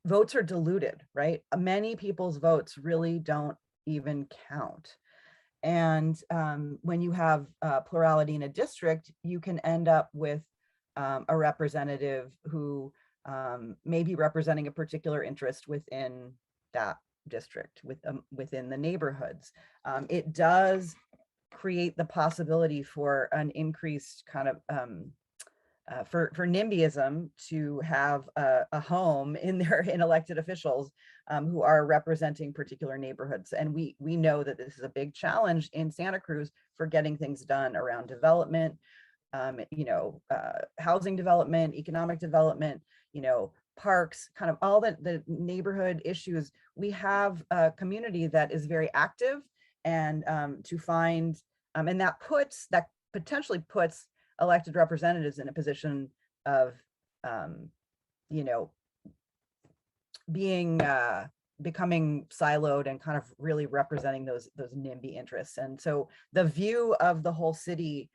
Speaker 6: votes are diluted, right? Many people's votes really don't even count. And when you have plurality in a district, you can end up with a representative who maybe representing a particular interest within that district, within the neighborhoods. It does create the possibility for an increased kind of for NIMBYism to have a home in elected officials who are representing particular neighborhoods. And we know that this is a big challenge in Santa Cruz for getting things done around development, housing development, economic development, parks, kind of all the neighborhood issues. We have a community that is very active, and to find, and that potentially puts elected representatives in a position of, becoming siloed and kind of really representing those NIMBY interests. And so the view of the whole city,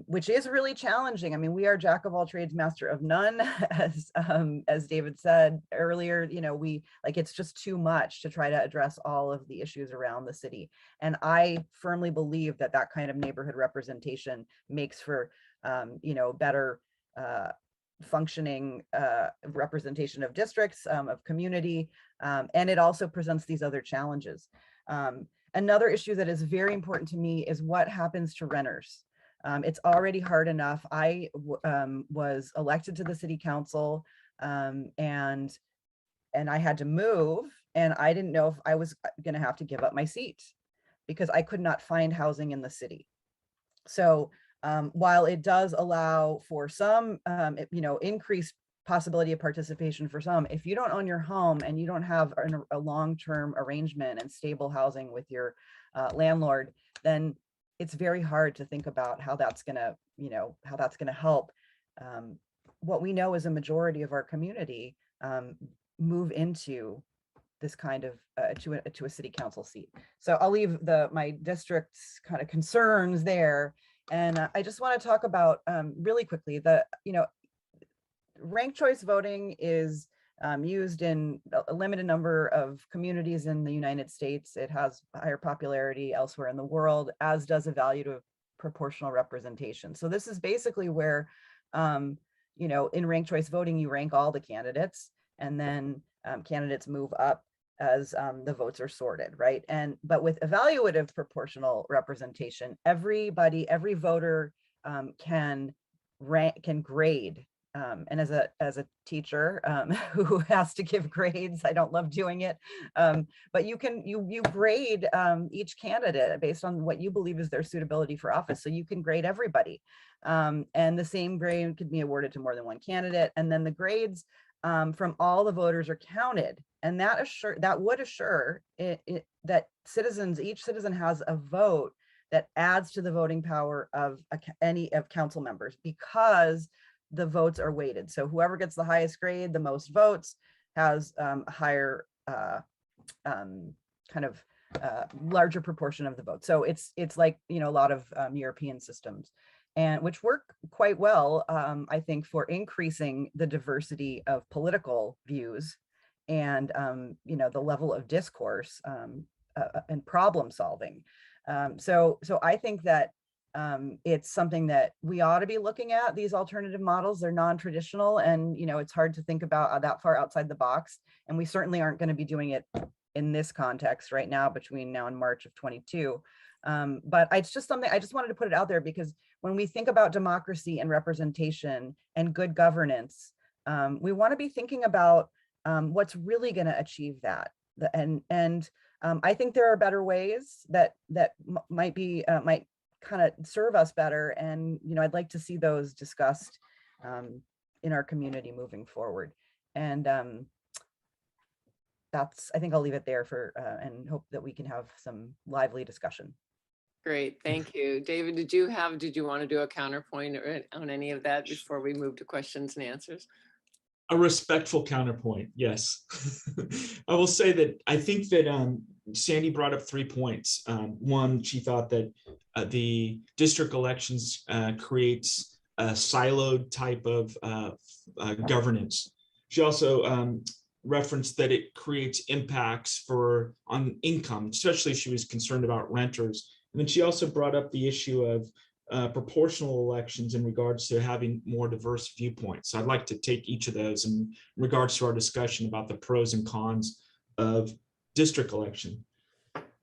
Speaker 6: which is really challenging. I mean, we are jack of all trades, master of none, as David said earlier. It's just too much to try to address all of the issues around the city. And I firmly believe that kind of neighborhood representation makes for, better functioning representation of districts, of community, and it also presents these other challenges. Another issue that is very important to me is what happens to renters. It's already hard enough. I was elected to the city council, and I had to move, and I didn't know if I was going to have to give up my seat because I could not find housing in the city. So while it does allow for some, increased possibility of participation for some, if you don't own your home and you don't have a long-term arrangement and stable housing with your landlord, then it's very hard to think about how that's going to help. What we know is a majority of our community move into this kind of to a city council seat. So I'll leave my district's kind of concerns there. And I just want to talk about really quickly ranked choice voting is used in a limited number of communities in the United States. It has higher popularity elsewhere in the world, as does evaluative proportional representation. So this is basically where, in ranked choice voting, you rank all the candidates, and then candidates move up as the votes are sorted, right? But with evaluative proportional representation, every voter can grade. And as a teacher who has to give grades, I don't love doing it, but you grade each candidate based on what you believe is their suitability for office. So you can grade everybody, and the same grade could be awarded to more than one candidate. And then the grades from all the voters are counted, and that would assure that each citizen has a vote that adds to the voting power of any of council members, because the votes are weighted. So whoever gets the highest grade, the most votes, has a higher larger proportion of the vote. So it's like, a lot of European systems, and which work quite well, I think, for increasing the diversity of political views and the level of discourse and problem solving. So I think that it's something that we ought to be looking at. These alternative models, they're non-traditional, and it's hard to think about that far outside the box. And we certainly aren't going to be doing it in this context right now, between now and March of 22. But it's just something I just wanted to put it out there, because when we think about democracy and representation and good governance, we want to be thinking about what's really going to achieve that. And I think there are better ways that might kind of serve us better. And, I'd like to see those discussed in our community moving forward. And I think I'll leave it there and hope that we can have some lively discussion.
Speaker 1: Great, thank you. David, did you want to do a counterpoint on any of that before we move to questions and answers?
Speaker 7: A respectful counterpoint, yes. I will say that I think that Sandy brought up 3 points. One, she thought that the district elections creates a siloed type of governance. She also referenced that it creates impacts on income, especially she was concerned about renters. And then she also brought up the issue of proportional elections in regards to having more diverse viewpoints. So I'd like to take each of those in regards to our discussion about the pros and cons of district election.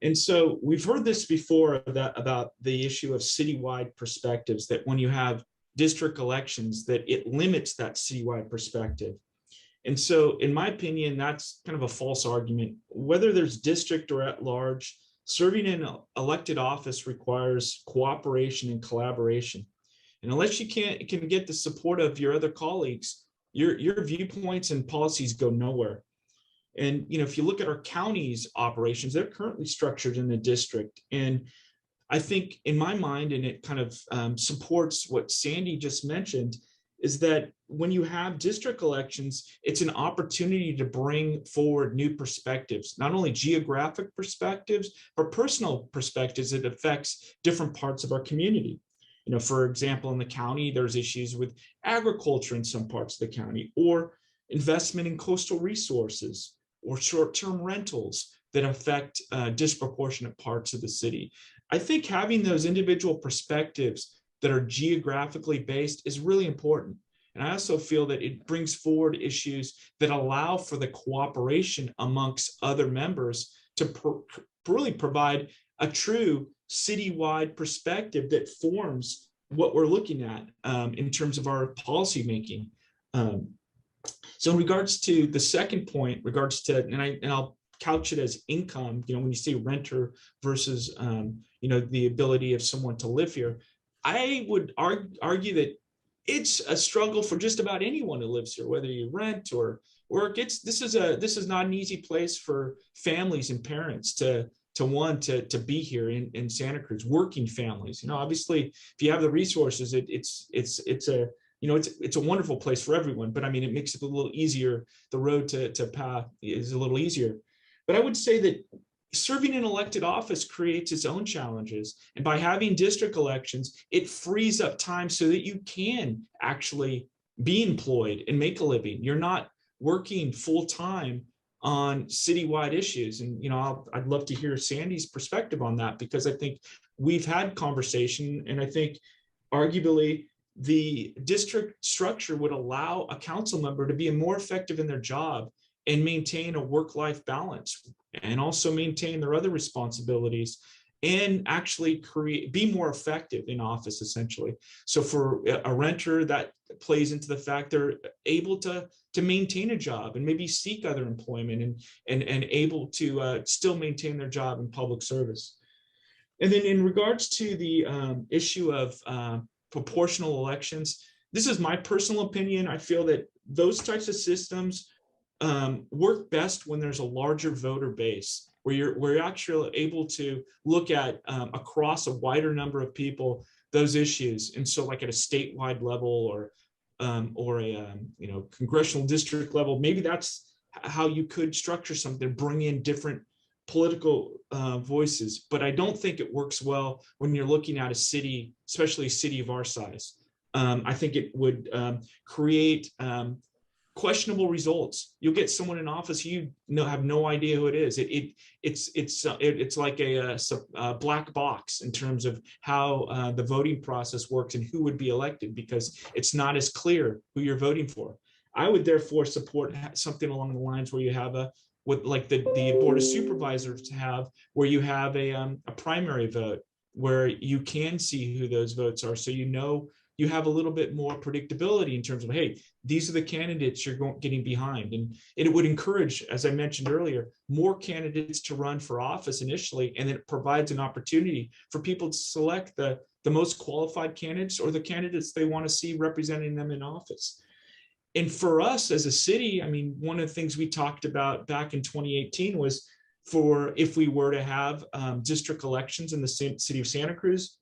Speaker 7: And so we've heard this before about the issue of citywide perspectives, that when you have district elections, that it limits that citywide perspective. And so in my opinion, that's kind of a false argument. Whether there's district or at large, serving in elected office requires cooperation and collaboration. And unless you can get the support of your other colleagues, your viewpoints and policies go nowhere. And if you look at our county's operations, they're currently structured in a district. And I think in my mind, and it kind of supports what Sandy just mentioned, is that when you have district elections, it's an opportunity to bring forward new perspectives, not only geographic perspectives, but personal perspectives that affects different parts of our community. For example, in the county, there's issues with agriculture in some parts of the county, or investment in coastal resources, or short-term rentals that affect disproportionate parts of the city. I think having those individual perspectives that are geographically based is really important. And I also feel that it brings forward issues that allow for the cooperation amongst other members to really provide a true citywide perspective that forms what we're looking at in terms of our policymaking. So in regards to the second point, and I'll couch it as income, when you say renter versus, the ability of someone to live here, I would argue that it's a struggle for just about anyone who lives here, whether you rent or work. This is not an easy place for families and parents to want to be here in Santa Cruz, working families. Obviously, if you have the resources, it's a wonderful place for everyone. But I mean, it makes it a little easier. The road to path is a little easier. But I would say that serving in elected office creates its own challenges. And by having district elections, it frees up time so that you can actually be employed and make a living. You're not working full time on citywide issues. And, I'd love to hear Sandy's perspective on that, because I think we've had conversation, and I think arguably the district structure would allow a council member to be more effective in their job and maintain a work-life balance, and also maintain their other responsibilities, and actually be more effective in office, essentially. So for a renter, that plays into the fact they're able to maintain a job and maybe seek other employment and able to still maintain their job in public service. And then in regards to the issue of proportional elections, this is my personal opinion. I feel that those types of systems work best when there's a larger voter base, where you're actually able to look at across a wider number of people those issues. And so, like at a statewide level or a congressional district level, maybe that's how you could structure something, bring in different political voices. But I don't think it works well when you're looking at a city, especially a city of our size. I think it would create questionable results. You'll get someone in office have no idea who it is. It's like a black box in terms of how the voting process works and who would be elected, because it's not as clear who you're voting for. I would therefore support something along the lines where you have like the Board of Supervisors have, where you have a primary vote where you can see who those votes are, so you have a little bit more predictability in terms of, hey, these are the candidates you're getting behind. And it would encourage, as I mentioned earlier, more candidates to run for office initially, and it provides an opportunity for people to select the most qualified candidates, or the candidates they want to see representing them in office. And for us as a city, I mean, one of the things we talked about back in 2018 was if we were to have district elections in the city of Santa Cruz,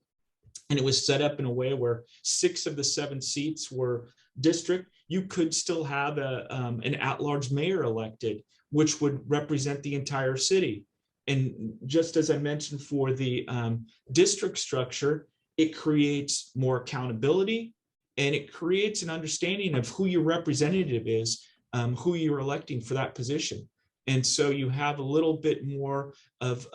Speaker 7: and it was set up in a way where 6 of the 7 seats were district, you could still have an at-large mayor elected, which would represent the entire city. And just as I mentioned for the district structure, it creates more accountability, and it creates an understanding of who your representative is, who you're electing for that position. And so you have a little bit more of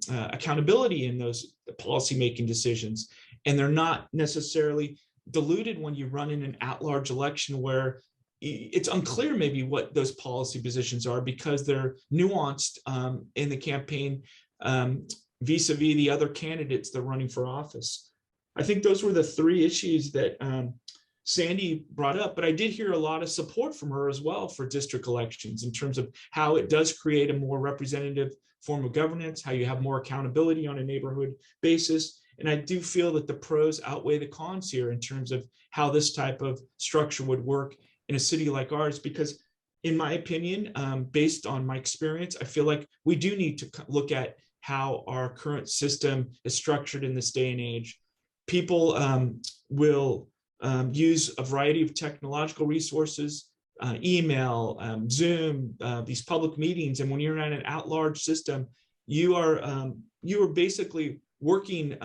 Speaker 7: accountability in those policymaking decisions. and they're not necessarily diluted when you run in an at-large election where it's unclear maybe what those policy positions are because they're nuanced in the campaign vis-a-vis the other candidates that are running for office. I think those were the three issues that Sandy brought up, but I did hear a lot of support from her as well for district elections in terms of how it does create a more representative form of governance, how you have more accountability on a neighborhood basis. And I do feel that the pros outweigh the cons here in terms of how this type of structure would work in a city like ours, because in my opinion, based on my experience, I feel like we do need to look at how our current system is structured in this day and age. People will use a variety of technological resources, email, Zoom, these public meetings. And when you're in an at-large system, you are basically working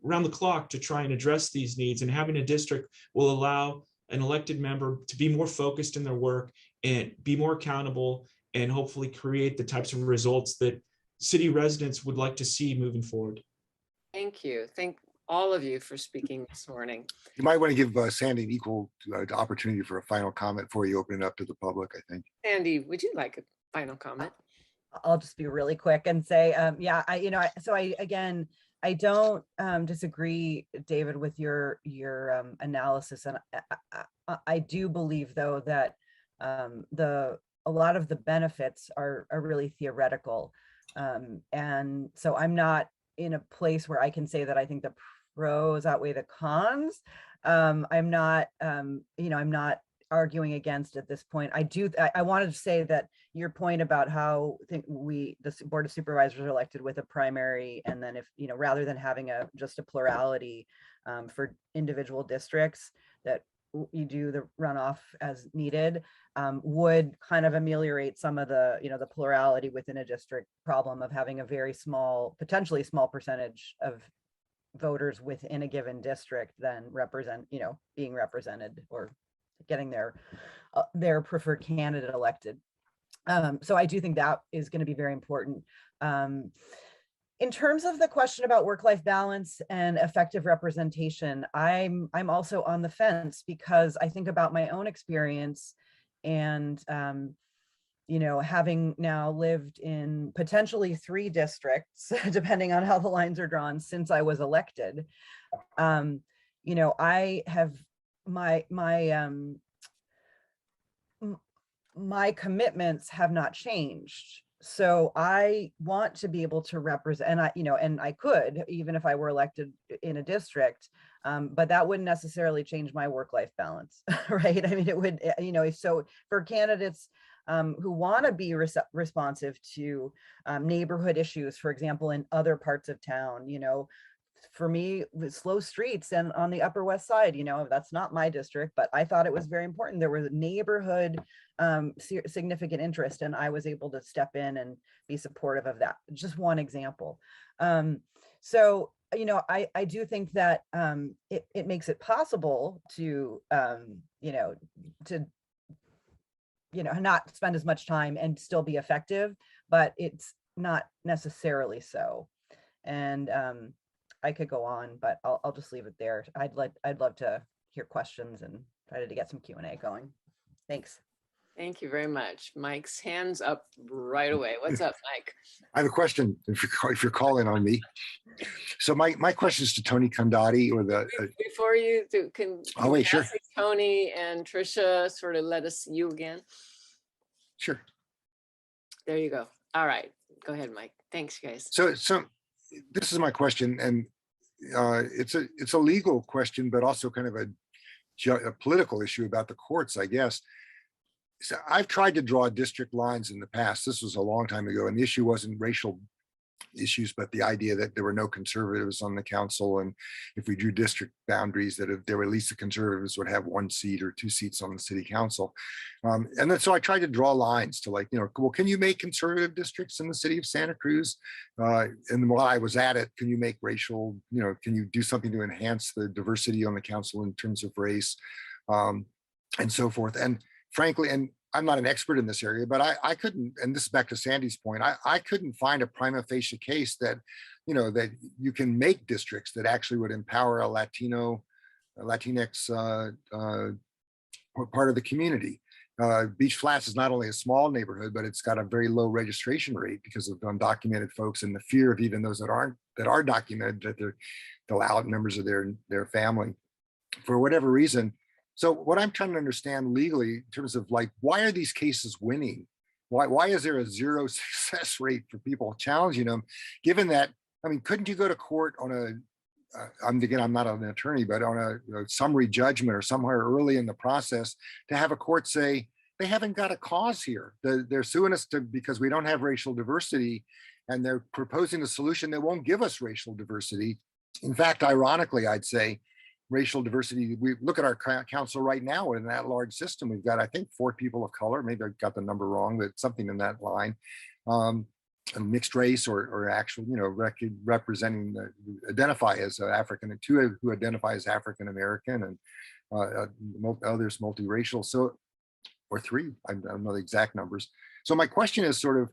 Speaker 7: around the clock to try and address these needs. And having a district will allow an elected member to be more focused in their work and be more accountable and hopefully create the types of results that city residents would like to see moving forward.
Speaker 1: Thank you. Thank all of you for speaking this morning.
Speaker 2: You might want to give Sandy an equal opportunity for a final comment before you open it up to the public, I think.
Speaker 1: Sandy, would you like a final comment?
Speaker 6: I'll just be really quick and say, yeah, I don't disagree, David, with your analysis, and I do believe though that a lot of the benefits are really theoretical, and so I'm not in a place where I can say that I think the pros outweigh the cons. I'm not, I'm not arguing against at this point. I wanted to say that your point about how the Board of Supervisors are elected with a primary, and then if, rather than having just a plurality for individual districts, that you do the runoff as needed, would kind of ameliorate some of the, the plurality within a district problem of having a very small, potentially small percentage of voters within a given district then being represented or getting their preferred candidate elected. So I do think that is going to be very important. In terms of the question about work-life balance and effective representation, I'm also on the fence, because I think about my own experience and having now lived in potentially 3 districts, depending on how the lines are drawn, since I was elected. I have my commitments have not changed. So I want to be able to represent, and I could, even if I were elected in a district, but that wouldn't necessarily change my work-life balance, right? I mean, it would, so for candidates who want to be responsive to neighborhood issues, for example, in other parts of town, for me, with slow streets and on the Upper West Side, that's not my district, but I thought it was very important. There was a neighborhood significant interest, and I was able to step in and be supportive of that. Just one example. So, I do think that it makes it possible to, not spend as much time and still be effective, but it's not necessarily so. And I could go on, but I'll just leave it there. I'd love to hear questions and try to get some Q&A going. Thanks.
Speaker 1: Thank you very much. Mike's hands up right away. What's up, Mike?
Speaker 2: I have a question if you're calling on me. So my question is to Tony Condotti, or the
Speaker 1: Before you do, can
Speaker 2: wait, sure.
Speaker 1: Tony and Tricia sort of let us you again?
Speaker 2: Sure.
Speaker 1: There you go. All right. Go ahead, Mike. Thanks, guys.
Speaker 2: So this is my question, and it's a legal question, but also kind of a political issue about the courts, I guess. So I've tried to draw district lines in the past. This was a long time ago, and the issue wasn't racial issues, but the idea that there were no conservatives on the council, and if we drew district boundaries, that if there were at least the conservatives would have 1 seat or 2 seats on the city council. And then so I tried to draw lines to, like, well, can you make conservative districts in the city of Santa Cruz? And while I was at it, can you make racial, can you do something to enhance the diversity on the council in terms of race, and so forth? And frankly, and I'm not an expert in this area, but I couldn't, and this is back to Sandy's point, I couldn't find a prima facie case that, you know, that you can make districts that actually would empower a Latinx part of the community. Beach Flats is not only a small neighborhood, but it's got a very low registration rate because of undocumented folks and the fear of even those that are documented, that they'll out members of their family for whatever reason. So what I'm trying to understand legally in terms of like, why are these cases winning? Why is there a zero success rate for people challenging them? Given that, I mean, couldn't you go to court on I'm not an attorney, but on a summary judgment or somewhere early in the process to have a court say, they haven't got a cause here. They're suing us because we don't have racial diversity, and they're proposing a solution that won't give us racial diversity. In fact, ironically, I'd say racial diversity, we look at our council right now in that large system, we've got, I think, 4 people of color, maybe I got the number wrong, but something in that line. A mixed race or actual, you know, representing, identify as African, and 2 who identify as African American, and others multiracial. So, or 3, I don't know the exact numbers. So my question is sort of,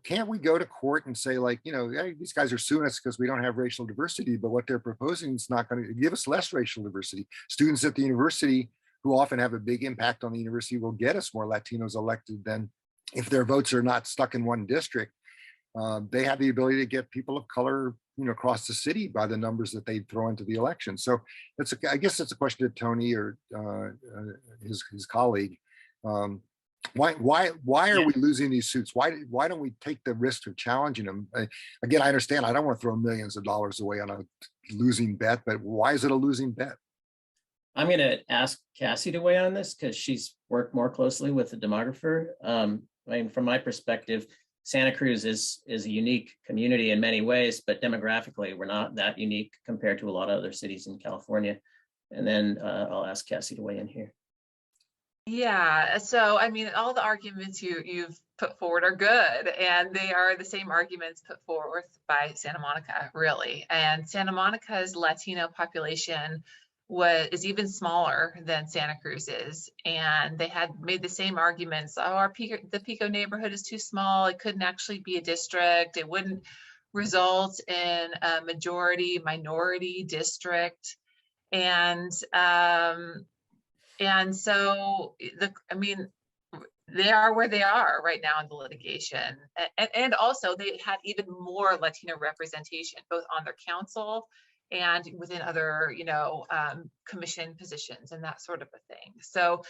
Speaker 2: can't we go to court and say, like, you know, hey, these guys are suing us because we don't have racial diversity, but what they're proposing is not going to give us less racial diversity. Students at the university who often have a big impact on the university will get us more Latinos elected than if their votes are not stuck in one district. They have the ability to get people of color, you know, across the city by the numbers that they throw into the election. So I guess it's a question to Tony or his colleague. Why are we losing these suits? Why don't we take the risk of challenging them? Again, I understand I don't want to throw millions of dollars away on a losing bet, but why is it a losing bet?
Speaker 5: I'm going to ask Cassie to weigh on this because she's worked more closely with the demographer. I mean, from my perspective, Santa Cruz is a unique community in many ways, but demographically, we're not that unique compared to a lot of other cities in California. And then I'll ask Cassie to weigh in here.
Speaker 4: Yeah, so I mean, all the arguments you've put forward are good, and they are the same arguments put forward by Santa Monica, really. And Santa Monica's Latino population is even smaller than Santa Cruz is, and they had made the same arguments. Oh, the Pico neighborhood is too small. It couldn't actually be a district. It wouldn't result in a majority minority district, and so I mean, they are where they are right now in the litigation, and also they had even more Latino representation both on their council and within other, you know, commission positions and that sort of a thing. So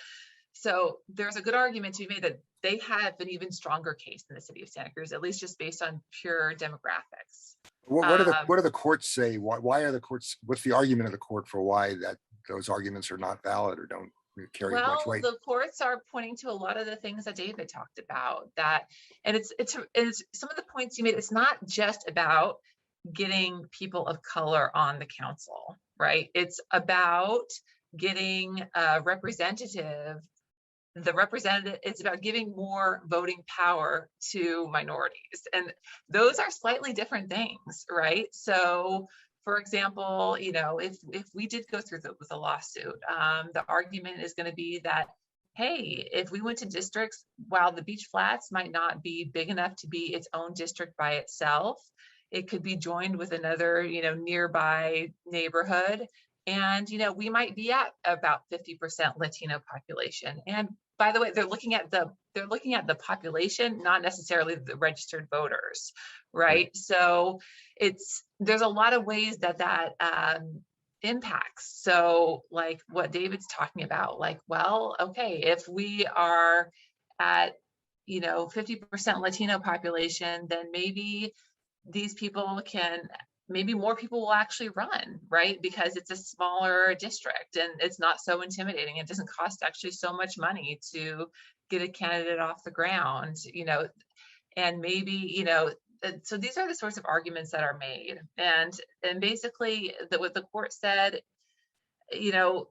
Speaker 4: there's a good argument to be made that they have an even stronger case in the city of Santa Cruz, at least just based on pure demographics.
Speaker 2: What do the courts say? Why are the courts? What's the argument of the court for why those arguments are not valid or don't carry much weight?
Speaker 4: Well, the courts are pointing to a lot of the things that David talked about. And it's some of the points you made. It's not just about getting people of color on the council, right? It's about getting a representative. It's about giving more voting power to minorities, and those are slightly different things, right? So, for example, you know, if we did go through with a lawsuit, the argument is going to be that, hey, if we went to districts, while the Beach Flats might not be big enough to be its own district by itself, it could be joined with another, you know, nearby neighborhood. And, you know, we might be at about 50% Latino population. And by the way, they're looking at the population, not necessarily the registered voters, right? So there's a lot of ways that impacts. So like what David's talking about, like, well, okay, if we are at, you know, 50% Latino population, then maybe maybe more people will actually run, right? Because it's a smaller district and it's not so intimidating. It doesn't cost actually so much money to get a candidate off the ground, you know, and maybe, you know, so these are the sorts of arguments that are made. And basically what the court said, you know,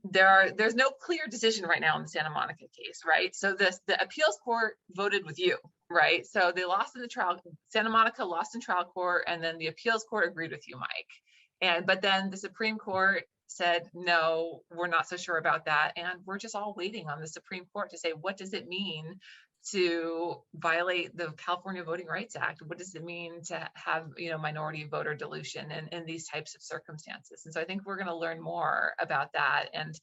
Speaker 4: there's no clear decision right now in the Santa Monica case, right? So the appeals court voted with you, right? So they lost in the trial. Santa Monica lost in trial court, and then the appeals court agreed with you, Mike. But then the Supreme Court said, no, we're not so sure about that. And we're just all waiting on the Supreme Court to say, what does it mean to violate the California Voting Rights Act? What does it mean to have, minority voter dilution in these types of circumstances? And so I think we're going to learn more about that. And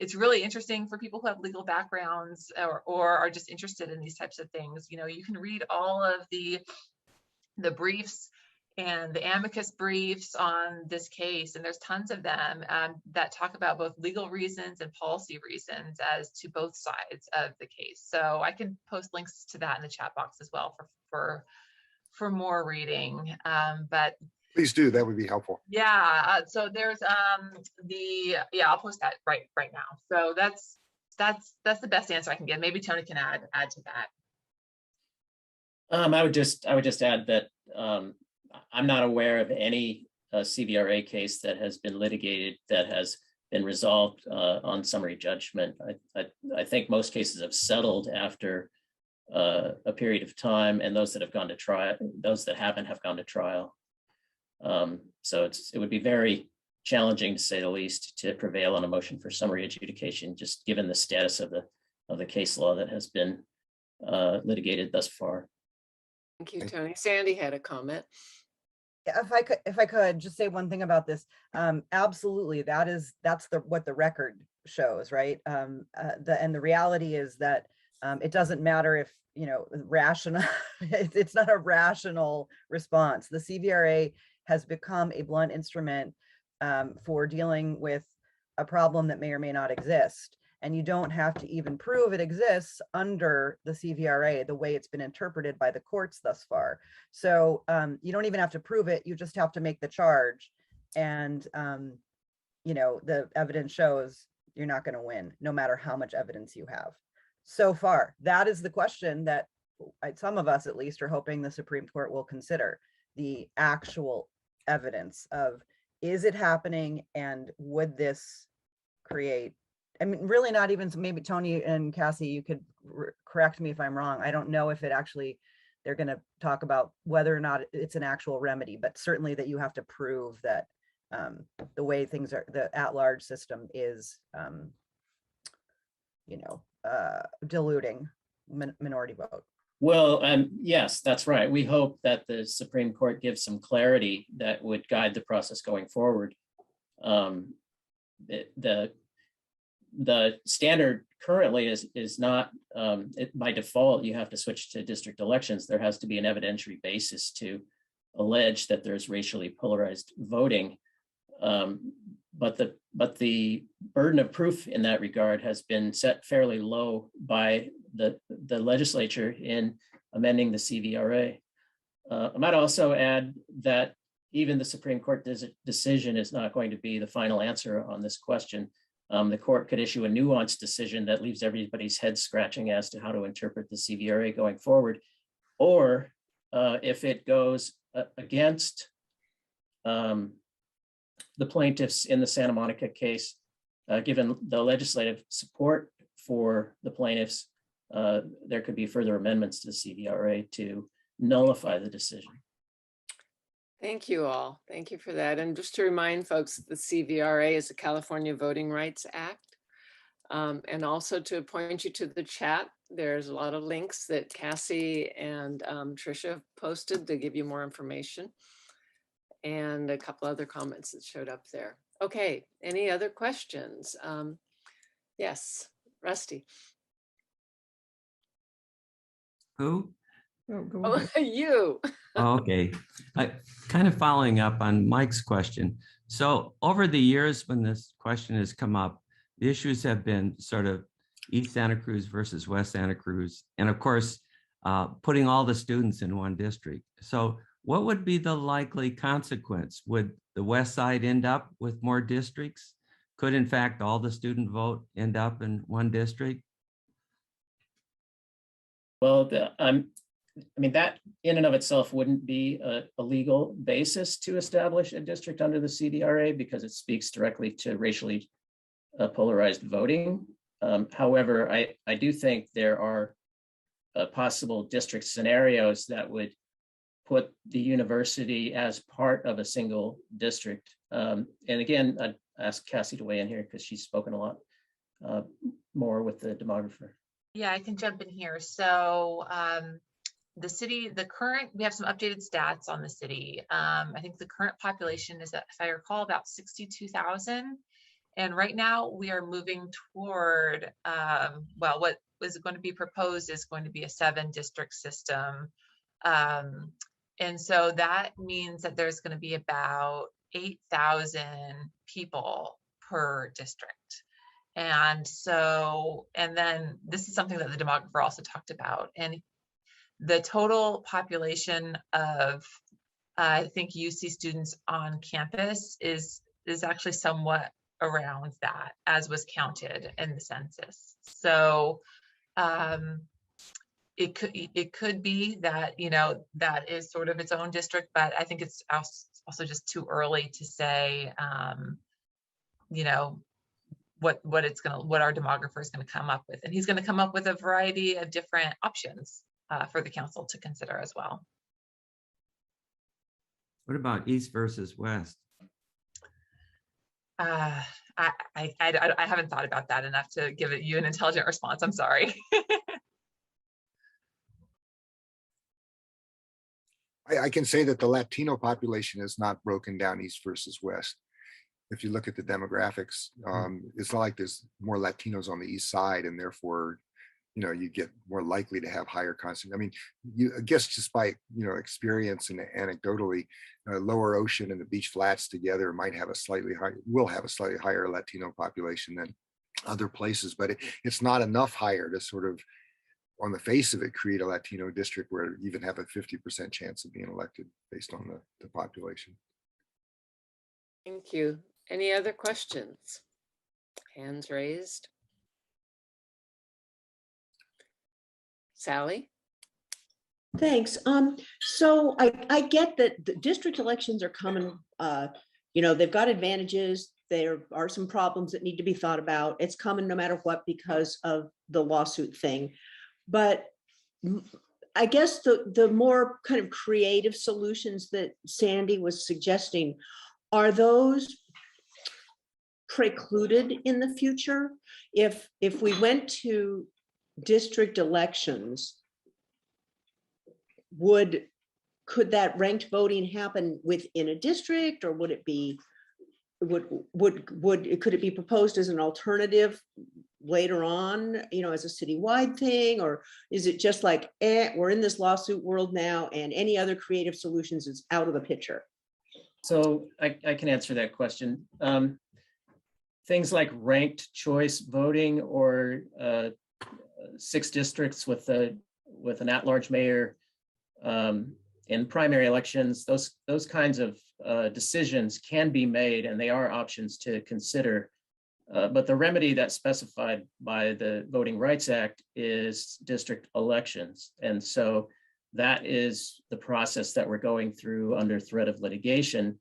Speaker 4: it's really interesting for people who have legal backgrounds or are just interested in these types of things. You can read all of the briefs and the amicus briefs on this case, and there's tons of them that talk about both legal reasons and policy reasons as to both sides of the case. So I can post links to that in the chat box as well for more reading. But
Speaker 2: Please do, that would be helpful.
Speaker 4: yeah, so there's I'll post that right now. So that's the best answer I can give. Maybe Tony can add to that.
Speaker 5: I would just add that I'm not aware of any CVRA case that has been litigated that has been resolved on summary judgment. I think most cases have settled after a period of time, and those that have gone to trial, those that haven't have gone to trial. So it would be very challenging, to say the least, to prevail on a motion for summary adjudication, just given the status of the case law that has been litigated thus far.
Speaker 1: Thank you, Tony. Sandy had a comment.
Speaker 6: If I could just say one thing about this, absolutely, that's what the record shows, right? And the reality is that it doesn't matter if rational. It's not a rational response. The CVRA has become a blunt instrument for dealing with a problem that may or may not exist. And you don't have to even prove it exists under the CVRA, the way it's been interpreted by the courts thus far. So you don't even have to prove it, you just have to make the charge. And, the evidence shows you're not going to win, no matter how much evidence you have. So far, that is the question that some of us at least are hoping the Supreme Court will consider, the actual evidence of, is it happening, and would this create, really not even, maybe Tony and Cassie, you could correct me if I'm wrong. I don't know if it actually, they're going to talk about whether or not it's an actual remedy, but certainly that you have to prove that the way things are, the at-large system is, diluting minority vote.
Speaker 5: Well, yes, that's right. We hope that the Supreme Court gives some clarity that would guide the process going forward. The standard currently is not, by default, you have to switch to district elections. There has to be an evidentiary basis to allege that there's racially polarized voting. But the burden of proof in that regard has been set fairly low by the legislature in amending the CVRA. I might also add that even the Supreme Court decision is not going to be the final answer on this question. The court could issue a nuanced decision that leaves everybody's head scratching as to how to interpret the CVRA going forward. Or if it goes against the plaintiffs in the Santa Monica case, given the legislative support for the plaintiffs, there could be further amendments to the CVRA to nullify the decision.
Speaker 1: Thank you all. Thank you for that. And just to remind folks, the CVRA is the California Voting Rights Act. And also to point you to the chat, there's a lot of links that Cassie and Tricia posted to give you more information, and a couple other comments that showed up there. Okay, any other questions? Yes, Rusty.
Speaker 8: Who?
Speaker 1: Oh, you.
Speaker 8: Okay. Kind of following up on Mike's question. So over the years when this question has come up, the issues have been sort of East Santa Cruz versus West Santa Cruz. And of course, putting all the students in one district. So what would be the likely consequence? Would the West Side end up with more districts? Could in fact all the student vote end up in one district?
Speaker 5: Well, that in and of itself wouldn't be a legal basis to establish a district under the CVRA because it speaks directly to racially polarized voting. However, I do think there are possible district scenarios that would put the university as part of a single district. And again, I'd ask Cassie to weigh in here because she's spoken a lot more with the demographer.
Speaker 4: Yeah, I can jump in here. So the city, we have some updated stats on the city. I think the current population is, if I recall, about 62,000. And right now we are moving toward, well, what was going to be proposed is going to be a 7-district system. And so that means that there's going to be about 8,000 people per district. And so, and then this is something that the demographer also talked about. And the total population of, I think, UC students on campus is actually somewhat around that, as was counted in the census. So it could be that, you know, that is sort of its own district, but I think it's also just too early to say, you know, what our demographer is going to come up with. And he's going to come up with a variety of different options for the council to consider as well.
Speaker 8: What about East versus West?
Speaker 4: I haven't thought about that enough to give you an intelligent response. I'm sorry.
Speaker 2: I can say that the Latino population is not broken down East versus West. If you look at the demographics, it's not like there's more Latinos on the East side, and therefore, you know, you get more likely to have higher constant. I mean, I guess just by, you know, experience and anecdotally, Lower Ocean and the Beach Flats together might have a slightly higher Latino population than other places, but it's not enough higher to sort of, on the face of it, create a Latino district where you even have a 50% chance of being elected based on the population.
Speaker 1: Thank you. Any other questions? Hands raised. Sally?
Speaker 9: Thanks. So I get that the district elections are coming, you know, they've got advantages. There are some problems that need to be thought about. It's coming no matter what because of the lawsuit thing. But I guess the more kind of creative solutions that Sandy was suggesting, are those precluded in the future? If we went to district elections, could that ranked voting happen within a district, or would it be, could it be proposed as an alternative later on, you know, as a citywide thing? Or is it just like, we're in this lawsuit world now and any other creative solutions is out of the picture?
Speaker 5: So I can answer that question. Things like ranked choice voting or 6 districts with an at-large mayor in primary elections, those kinds of decisions can be made, and they are options to consider. But the remedy that's specified by the Voting Rights Act is district elections. And so that is the process that we're going through under threat of litigation.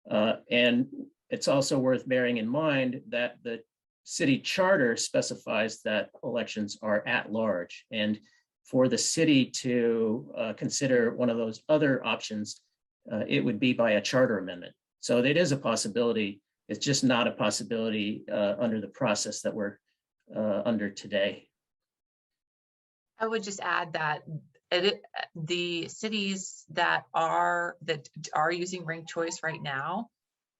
Speaker 5: And it's also worth bearing in mind that the city charter specifies that elections are at large. And for the city to consider one of those other options, it would be by a charter amendment. So it is a possibility. It's just not a possibility under the process that we're under today.
Speaker 4: I would just add that the cities that are using ranked choice right now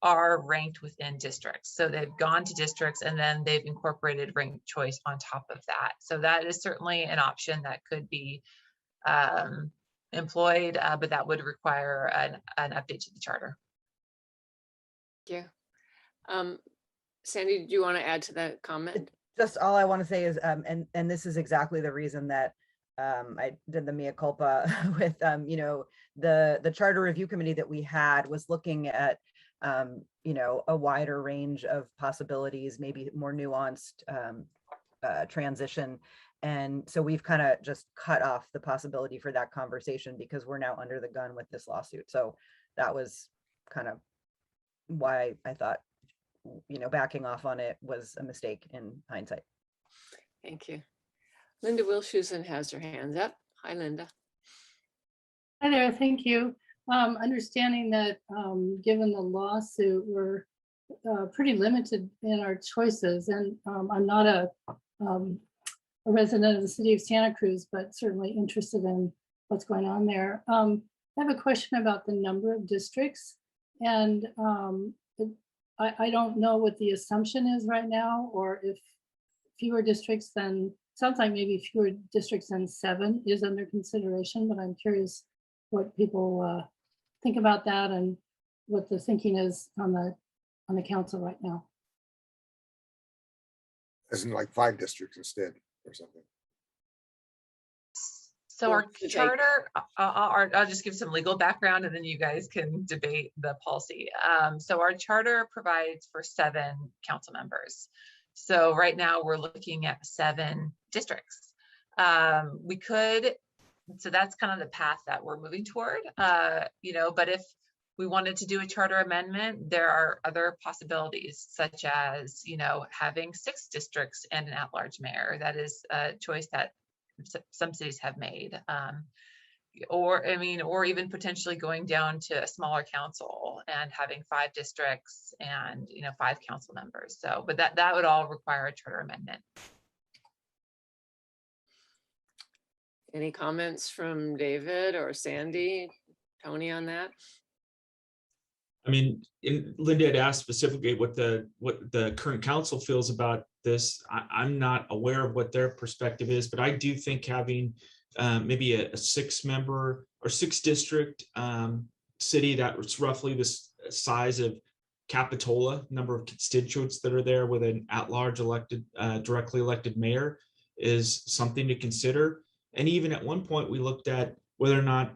Speaker 4: are ranked within districts. So they've gone to districts and then they've incorporated ranked choice on top of that. So that is certainly an option that could be employed, but that would require an update to the charter.
Speaker 1: Yeah. Sandy, do you want to add to that comment?
Speaker 6: Just all I want to say is, and this is exactly the reason that I did the mea culpa with, you know, the charter review committee that we had was looking at, you know, a wider range of possibilities, maybe more nuanced transition. And so we've kind of just cut off the possibility for that conversation because we're now under the gun with this lawsuit. So that was kind of why I thought, you know, backing off on it was a mistake in hindsight.
Speaker 1: Thank you. Linda Wilshusen has her hands up. Hi, Linda.
Speaker 10: Hi there, thank you. Understanding that given the lawsuit, we're pretty limited in our choices, and I'm not a resident of the city of Santa Cruz, but certainly interested in what's going on there. I have a question about the number of districts, and I don't know what the assumption is right now, or if fewer districts than, sounds like maybe fewer districts than 7 is under consideration, but I'm curious what people think about that and what the thinking is on the council right now.
Speaker 2: As in like 5 districts instead or something.
Speaker 4: So
Speaker 1: Well,
Speaker 4: our
Speaker 1: to take-
Speaker 4: charter, I'll just give some legal background and then you guys can debate the policy. So our charter provides for 7 council members. So right now we're looking at 7 districts. We could, so that's kind of the path that we're moving toward, you know, but if we wanted to do a charter amendment, there are other possibilities, such as, you know, having 6 districts and an at-large mayor. That is a choice that some cities have made. Or, I mean, or even potentially going down to a smaller council and having 5 districts and, you know, 5 council members. So, but that would all require a charter amendment.
Speaker 1: Any comments from David or Sandy, Tony on that?
Speaker 7: I mean, Linda had asked specifically what the current council feels about this. I'm not aware of what their perspective is, but I do think having maybe a 6-member or 6-district city that's roughly the size of Capitola, number of constituents that are there with an at-large elected, directly elected mayor is something to consider. And even at one point, we looked at whether or not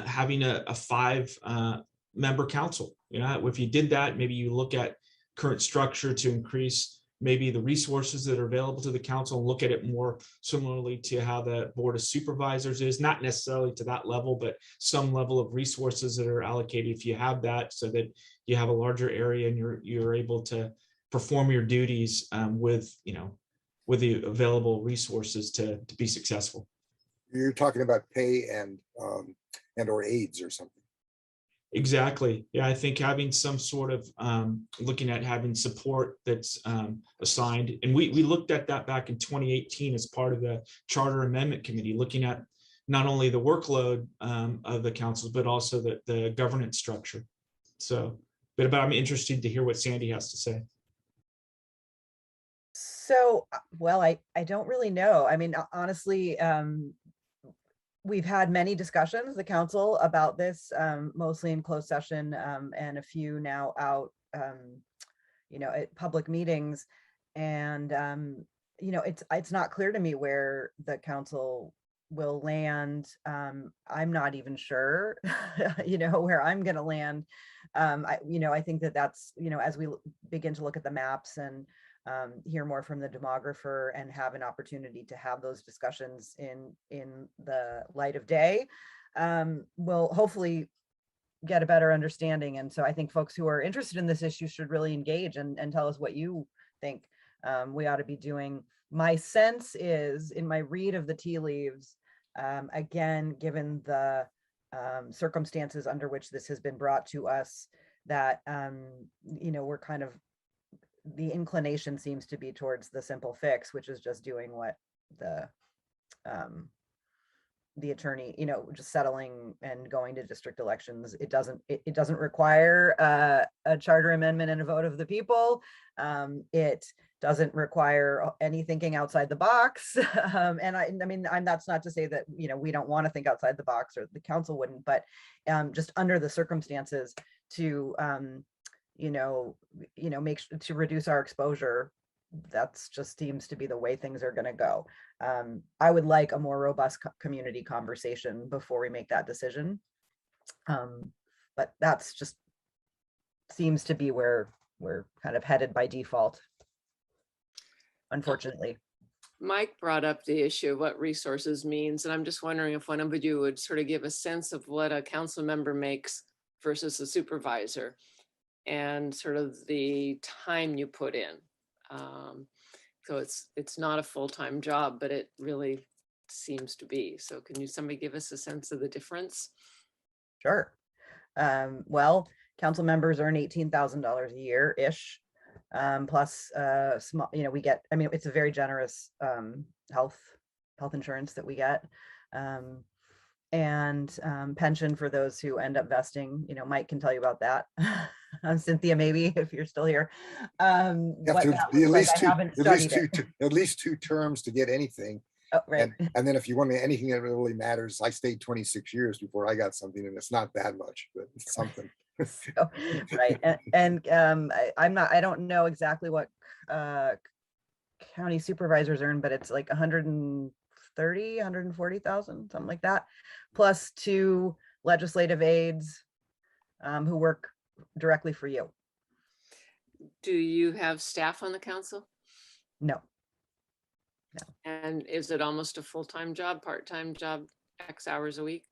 Speaker 7: having a 5-member council. You know, if you did that, maybe you look at current structure to increase maybe the resources that are available to the council and look at it more similarly to how the Board of Supervisors is, not necessarily to that level, but some level of resources that are allocated if you have that, so that you have a larger area and you're able to perform your duties with, you know, with the available resources to be successful.
Speaker 2: You're talking about pay and or aids or something.
Speaker 7: Exactly. Yeah, I think having some sort of looking at having support that's assigned. And we looked at that back in 2018 as part of the Charter Amendment Committee, looking at not only the workload of the councils, but also the governance structure. So, but I'm interested to hear what Sandy has to say.
Speaker 6: So, well, I don't really know. I mean, honestly, we've had many discussions, the council, about this, mostly in closed session, and a few now out, you know, at public meetings. And, you know, it's not clear to me where the council will land. I'm not even sure, you know, where I'm going to land. You know, I think that's, you know, as we begin to look at the maps and hear more from the demographer and have an opportunity to have those discussions in the light of day, we'll hopefully get a better understanding. And so I think folks who are interested in this issue should really engage and tell us what you think we ought to be doing. My sense is, in my read of the tea leaves, again, given the circumstances under which this has been brought to us, that, you know, we're kind of, the inclination seems to be towards the simple fix, which is just doing what the attorney, you know, just settling and going to district elections. It doesn't require a charter amendment and a vote of the people. It doesn't require any thinking outside the box. And I mean, that's not to say that, you know, we don't want to think outside the box, or the council wouldn't, but just under the circumstances to make sure to reduce our exposure. That's just seems to be the way things are going to go. I would like a more robust community conversation before we make that decision. But that's just seems to be where we're kind of headed by default, unfortunately.
Speaker 1: Mike brought up the issue of what resources means, and I'm just wondering if one of you would sort of give a sense of what a council member makes versus a supervisor, and sort of the time you put in. So it's not a full-time job, but it really seems to be. So can somebody give us a sense of the difference?
Speaker 6: Sure. Well, council members earn $18,000 a year-ish. Plus small, we get, I mean, it's a very generous health insurance that we get. And pension for those who end up vesting, Mike can tell you about that. Cynthia, maybe if you're still here.
Speaker 2: You have
Speaker 6: What
Speaker 2: to
Speaker 6: that
Speaker 2: be
Speaker 6: looks like, I haven't studied it.
Speaker 2: at least two terms to get anything.
Speaker 6: Oh, right.
Speaker 2: And then if you want anything that really matters, I stayed 26 years before I got something, and it's not that much, but it's something.
Speaker 6: So, right. And I don't know exactly what county supervisors earn, but it's like 140,000, something like that, plus 2 legislative aides who work directly for you.
Speaker 1: Do you have staff on the council?
Speaker 6: No.
Speaker 1: And is it almost a full-time job, part-time job, X hours a week?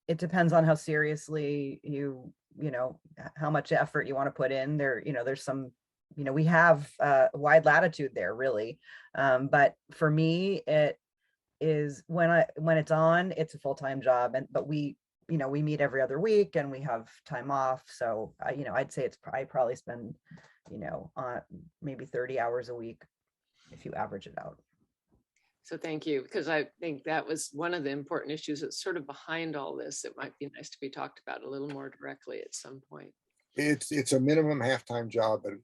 Speaker 6: It depends on how seriously how much effort you want to put in there. There's some, we have wide latitude there, really. But for me, it is when it's on, it's a full-time job. But we meet every other week and we have time off. So, I'd say I probably spend, maybe 30 hours a week if you average it out.
Speaker 1: So thank you, because I think that was one of the important issues that's sort of behind all this. It might be nice to be talked about a little more directly at some point.
Speaker 2: It's a minimum half-time job, but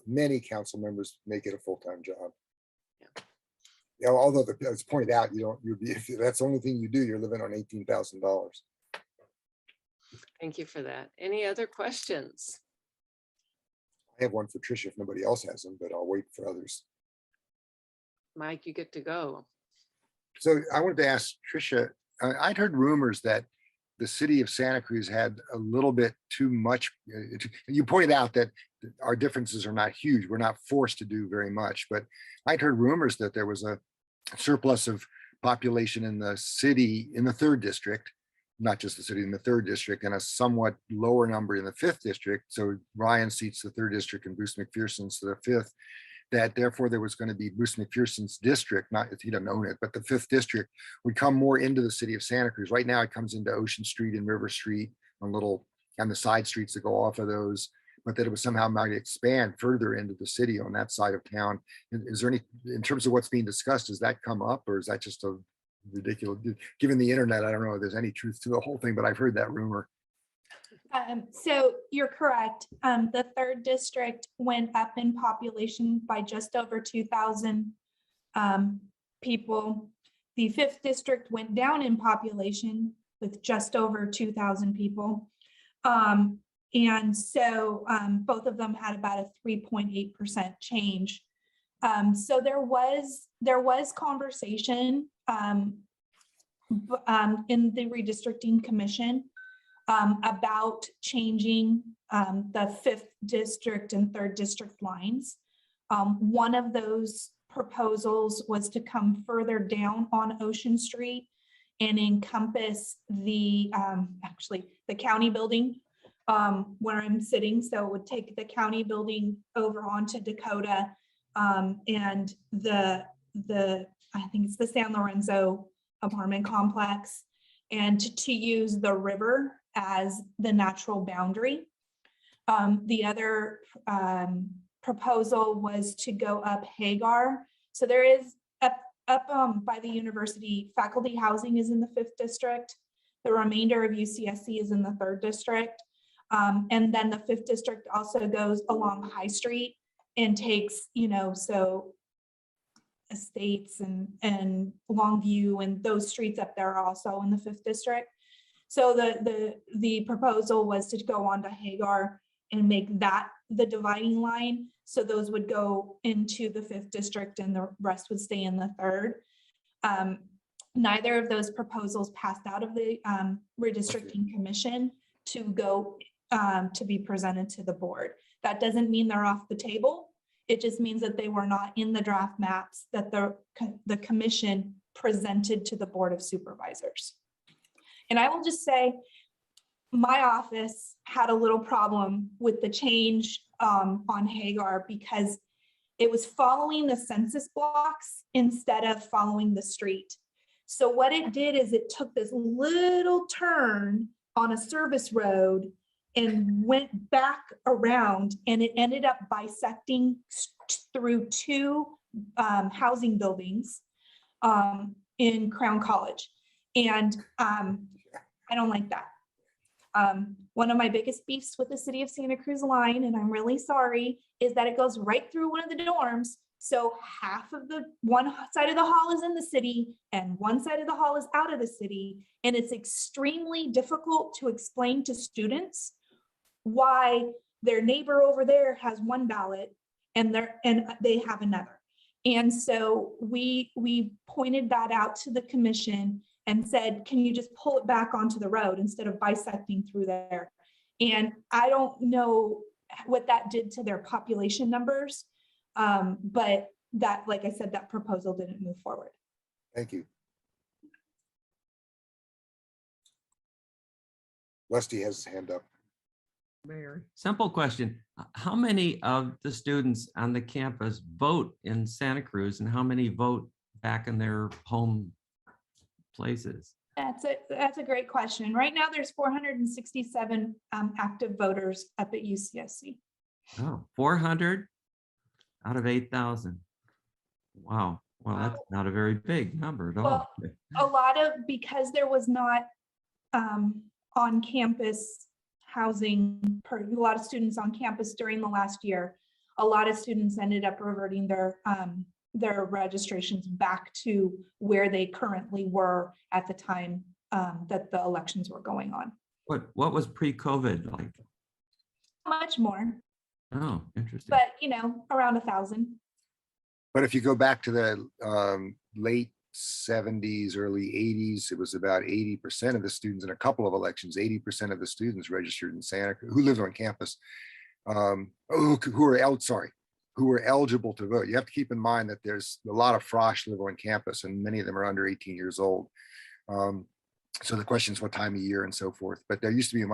Speaker 2: many council members make it a full-time job. Yeah. Although as pointed out, if that's the only thing you do, you're living on $18,000.
Speaker 1: Thank you for that. Any other questions?
Speaker 2: I have one for Tricia if nobody else has them, but I'll wait for others.
Speaker 1: Mike, you get to go.
Speaker 2: So I wanted to ask Tricia, I'd heard rumors that the city of Santa Cruz had a little bit too much. You pointed out that our differences are not huge. We're not forced to do very much, but I'd heard rumors that there was a surplus of population in the city in the 3rd district, not just the city, in the 3rd district, and a somewhat lower number in the 5th district. So Ryan seats the 3rd district and Bruce McPherson's to the 5th. That therefore there was going to be Bruce McPherson's district, not he doesn't own it, but the 5th district would come more into the city of Santa Cruz. Right now it comes into Ocean Street and River Street on the side streets that go off of those, but that it was somehow might expand further into the city on that side of town. Is there any, in terms of what's being discussed, does that come up, or is that just a ridiculous, given the internet, I don't know if there's any truth to the whole thing, but I've heard that rumor.
Speaker 3: So you're correct. The 3rd district went up in population by just over 2,000 people. The 5th district went down in population with just over 2,000 people. And so both of them had about a 3.8% change. So there was conversation in the redistricting commission about changing the 5th district and 3rd district lines. One of those proposals was to come further down on Ocean Street and encompass the county building where I'm sitting. So it would take the county building over onto Dakota and the I think it's the San Lorenzo apartment complex, and to use the river as the natural boundary. The other proposal was to go up Hagar. So there is up by the university, faculty housing is in the 5th district. The remainder of UCSC is in the 3rd district. And then the 5th district also goes along High Street and takes, so Estates and Longview and those streets up there are also in the 5th district. So the proposal was to go on to Hagar and make that the dividing line. So those would go into the 5th district and the rest would stay in the 3rd. Neither of those proposals passed out of the redistricting commission to go to be presented to the board. That doesn't mean they're off the table. It just means that they were not in the draft maps that the commission presented to the Board of Supervisors. And I will just say, my office had a little problem with the change on Hagar because it was following the census blocks instead of following the street. So what it did is it took this little turn on a service road and went back around, and it ended up bisecting through two housing buildings in Crown College. And I don't like that. One of my biggest beefs with the city of Santa Cruz line, and I'm really sorry, is that it goes right through one of the dorms. So half of the one side of the hall is in the city and one side of the hall is out of the city. And it's extremely difficult to explain to students why their neighbor over there has one ballot and they have another. And so we pointed that out to the commission and said, can you just pull it back onto the road instead of bisecting through there? And I don't know what that did to their population numbers, but that, like I said, that proposal didn't move forward.
Speaker 2: Thank you. Rusty has his hand up.
Speaker 6: Mayor.
Speaker 8: Simple question. How many of the students on the campus vote in Santa Cruz and how many vote back in their home places?
Speaker 3: That's a great question. Right now, there's 467 active voters up at UCSC.
Speaker 8: Oh, 400 out of 8,000. Wow. Well, that's not a very big number at all.
Speaker 3: Well, a lot of, because there was not on campus housing, a lot of students on campus during the last year, a lot of students ended up reverting their registrations back to where they currently were at the time that the elections were going on.
Speaker 8: What was pre-COVID like?
Speaker 3: Much more,
Speaker 8: Oh, interesting.
Speaker 3: but around 1,000.
Speaker 2: But if you go back to the late 70s, early 80s, it was about 80% of the students in a couple of elections, 80% of the students registered in Santa Cruz who lived on campus, who were eligible to vote. You have to keep in mind that there's a lot of frosh live on campus and many of them are under 18 years old. So the question is what time of year and so forth. But there used to be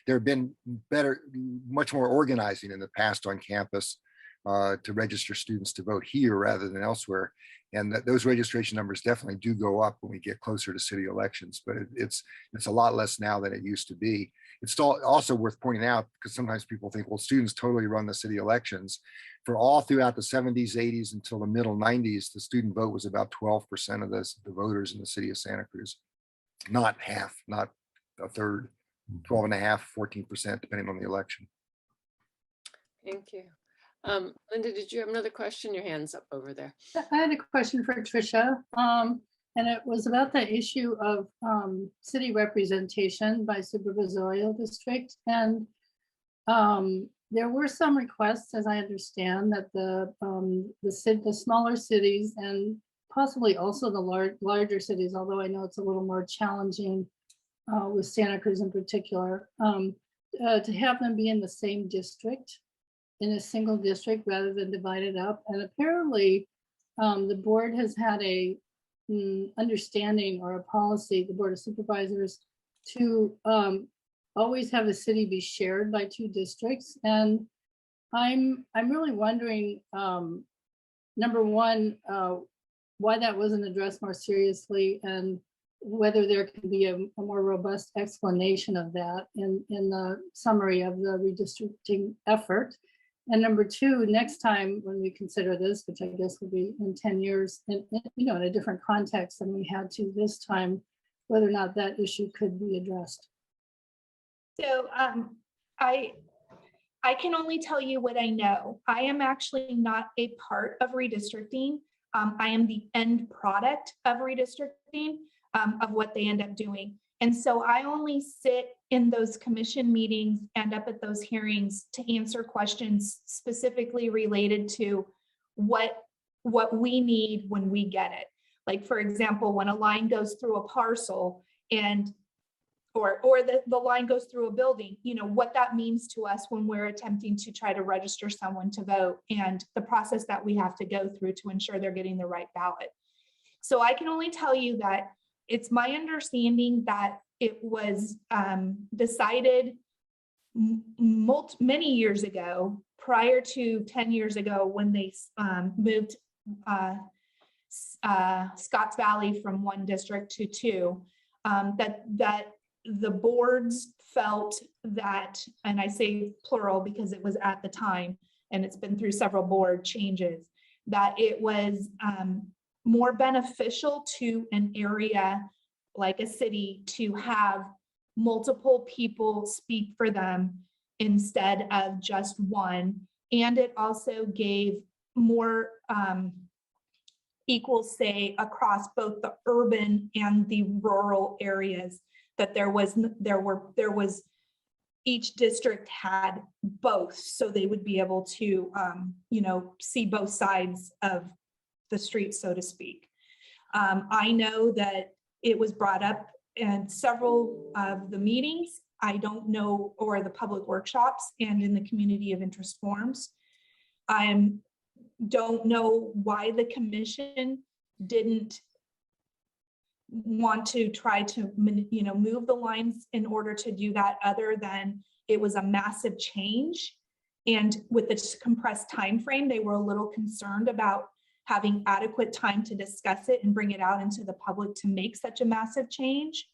Speaker 2: there have been much more organizing in the past on campus to register students to vote here rather than elsewhere. And those registration numbers definitely do go up when we get closer to city elections, but it's a lot less now than it used to be. It's also worth pointing out, because sometimes people think, well, students totally run the city elections. For all throughout the 70s, 80s until the middle 90s, the student vote was about 12% of the voters in the city of Santa Cruz. Not half, not a third, 12.5, 14%, depending on the election.
Speaker 1: Thank you. Linda, did you have another question? Your hand's up over there.
Speaker 10: I had a question for Tricia, and it was about the issue of city representation by supervisorial district. And there were some requests, as I understand, that the smaller cities and possibly also the larger cities, although I know it's a little more challenging with Santa Cruz in particular, to have them be in the same district, in a single district rather than divided up. And apparently the board has had a understanding or a policy, the Board of Supervisors, to always have a city be shared by two districts. And I'm really wondering, number one, why that wasn't addressed more seriously, and whether there can be a more robust explanation of that in the summary of the redistricting effort. And number two, next time when we consider this, which I guess will be in 10 years, in a different context than we had to this time, whether or not that issue could be addressed.
Speaker 3: So I can only tell you what I know. I am actually not a part of redistricting. I am the end product of redistricting, of what they end up doing. And so I only sit in those commission meetings and up at those hearings to answer questions specifically related to what we need when we get it. Like, for example, when a line goes through a parcel and or the line goes through a building, what that means to us when we're attempting to try to register someone to vote, and the process that we have to go through to ensure they're getting the right ballot. So I can only tell you that it's my understanding that it was decided many years ago, prior to 10 years ago, when they moved Scotts Valley from one district to two, that the boards felt that, and I say plural because it was at the time, and it's been through several board changes, that it was more beneficial to an area like a city to have multiple people speak for them instead of just one. And it also gave more equal say across both the urban and the rural areas, that there was each district had both, so they would be able to see both sides of the street, so to speak. I know that it was brought up in several of the meetings. I don't know, or the public workshops and in the community of interest forums. I don't know why the commission didn't want to try to move the lines in order to do that, other than it was a massive change. And with this compressed time frame, they were a little concerned about having adequate time to discuss it and bring it out into the public to make such a massive change,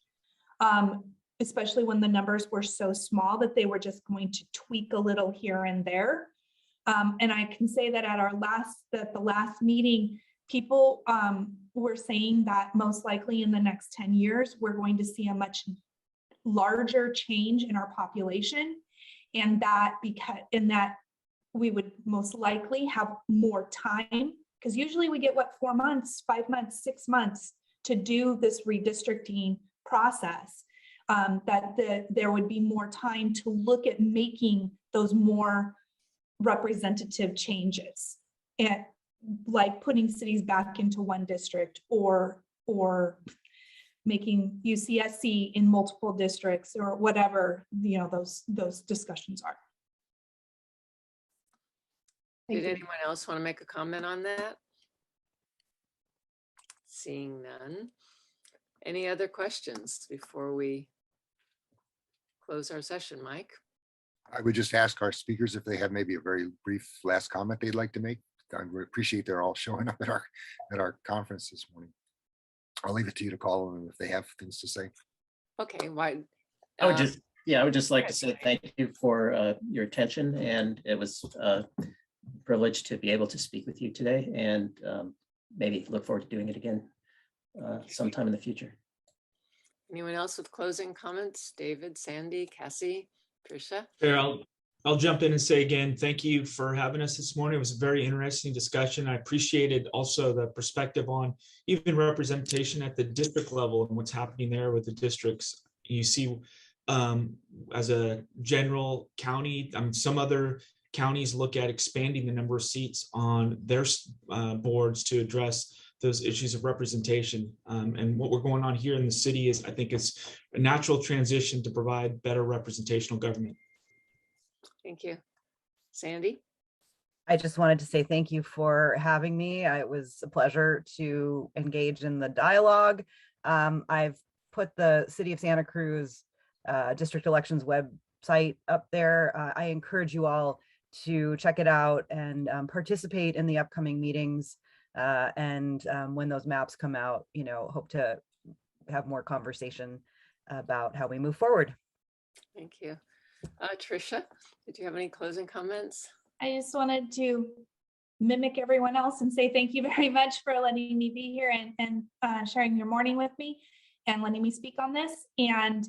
Speaker 3: especially when the numbers were so small that they were just going to tweak a little here and there. And I can say that at the last meeting, people were saying that most likely in the next 10 years, we're going to see a much larger change in our population, and that we would most likely have more time, because usually we get 4 months, 5 months, 6 months to do this redistricting process, there would be more time to look at making those more representative changes, and like putting cities back into one district, or making UCSC in multiple districts, or whatever those discussions are.
Speaker 1: Did anyone else want to make a comment on that? Seeing none. Any other questions before we close our session, Mike?
Speaker 2: I would just ask our speakers if they have maybe a very brief last comment they'd like to make. I appreciate they're all showing up at our conference this morning. I'll leave it to you to call them if they have things to say.
Speaker 1: Okay, why?
Speaker 5: I would just like to say thank you for your attention, and it was a privilege to be able to speak with you today, and maybe look forward to doing it again sometime in the future.
Speaker 1: Anyone else with closing comments? David, Sandy, Cassie, Tricia?
Speaker 7: Sure, I'll jump in and say again, thank you for having us this morning. It was a very interesting discussion. I appreciated also the perspective on even representation at the district level and what's happening there with the districts. You see, as a general county, some other counties look at expanding the number of seats on their boards to address those issues of representation. And what we're going on here in the city is, I think, is a natural transition to provide better representational government.
Speaker 1: Thank you. Sandy?
Speaker 6: I just wanted to say thank you for having me. It was a pleasure to engage in the dialogue. I've put the City of Santa Cruz district elections website up there. I encourage you all to check it out and participate in the upcoming meetings. And when those maps come out, hope to have more conversation about how we move forward.
Speaker 1: Thank you. Tricia, did you have any closing comments?
Speaker 3: I just wanted to mimic everyone else and say thank you very much for letting me be here and sharing your morning with me and letting me speak on this. And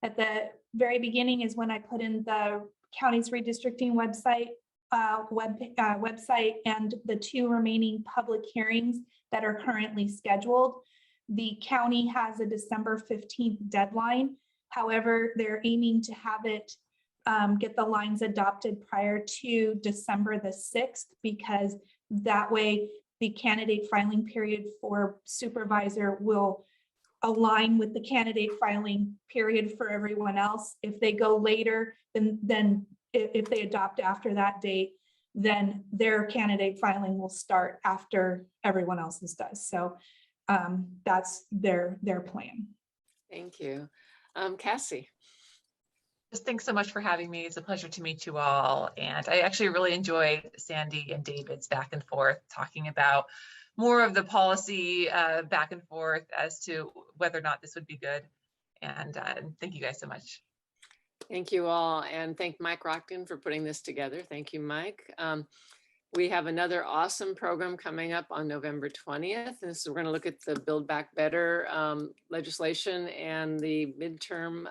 Speaker 3: at the very beginning is when I put in the county's redistricting website and the 2 remaining public hearings that are currently scheduled. The county has a December 15th deadline. However, they're aiming to have it get the lines adopted prior to December the 6th, because that way the candidate filing period for supervisor will align with the candidate filing period for everyone else. If they go later, then if they adopt after that date, then their candidate filing will start after everyone else's does. So that's their plan.
Speaker 1: Thank you. Cassie?
Speaker 4: Just thanks so much for having me. It's a pleasure to meet you all. And I actually really enjoyed Sandy and David's back and forth talking about more of the policy back and forth as to whether or not this would be good. And thank you guys so much.
Speaker 1: Thank you all, and thank Mike Rockton for putting this together. Thank you, Mike. We have another awesome program coming up on November 20th. And so we're going to look at the Build Back Better legislation and the midterm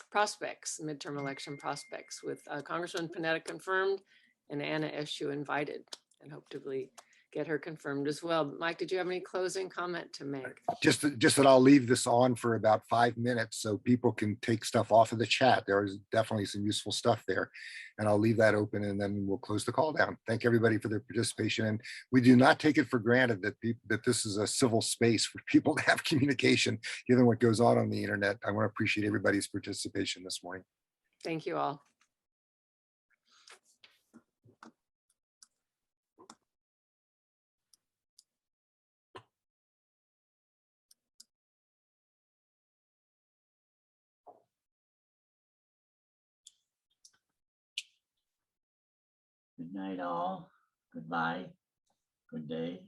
Speaker 1: prospects, midterm election prospects, with Congresswoman Panetta confirmed and Anna Eshoo invited, and hope to really get her confirmed as well. Mike, did you have any closing comment to make?
Speaker 2: Just that I'll leave this on for about 5 minutes so people can take stuff off of the chat. There is definitely some useful stuff there. And I'll leave that open and then we'll close the call down. Thank everybody for their participation. And we do not take it for granted that that this is a civil space for people to have communication, given what goes on the internet. I want to appreciate everybody's participation this morning.
Speaker 1: Thank you all.
Speaker 11: Good night, all. Goodbye. Good day.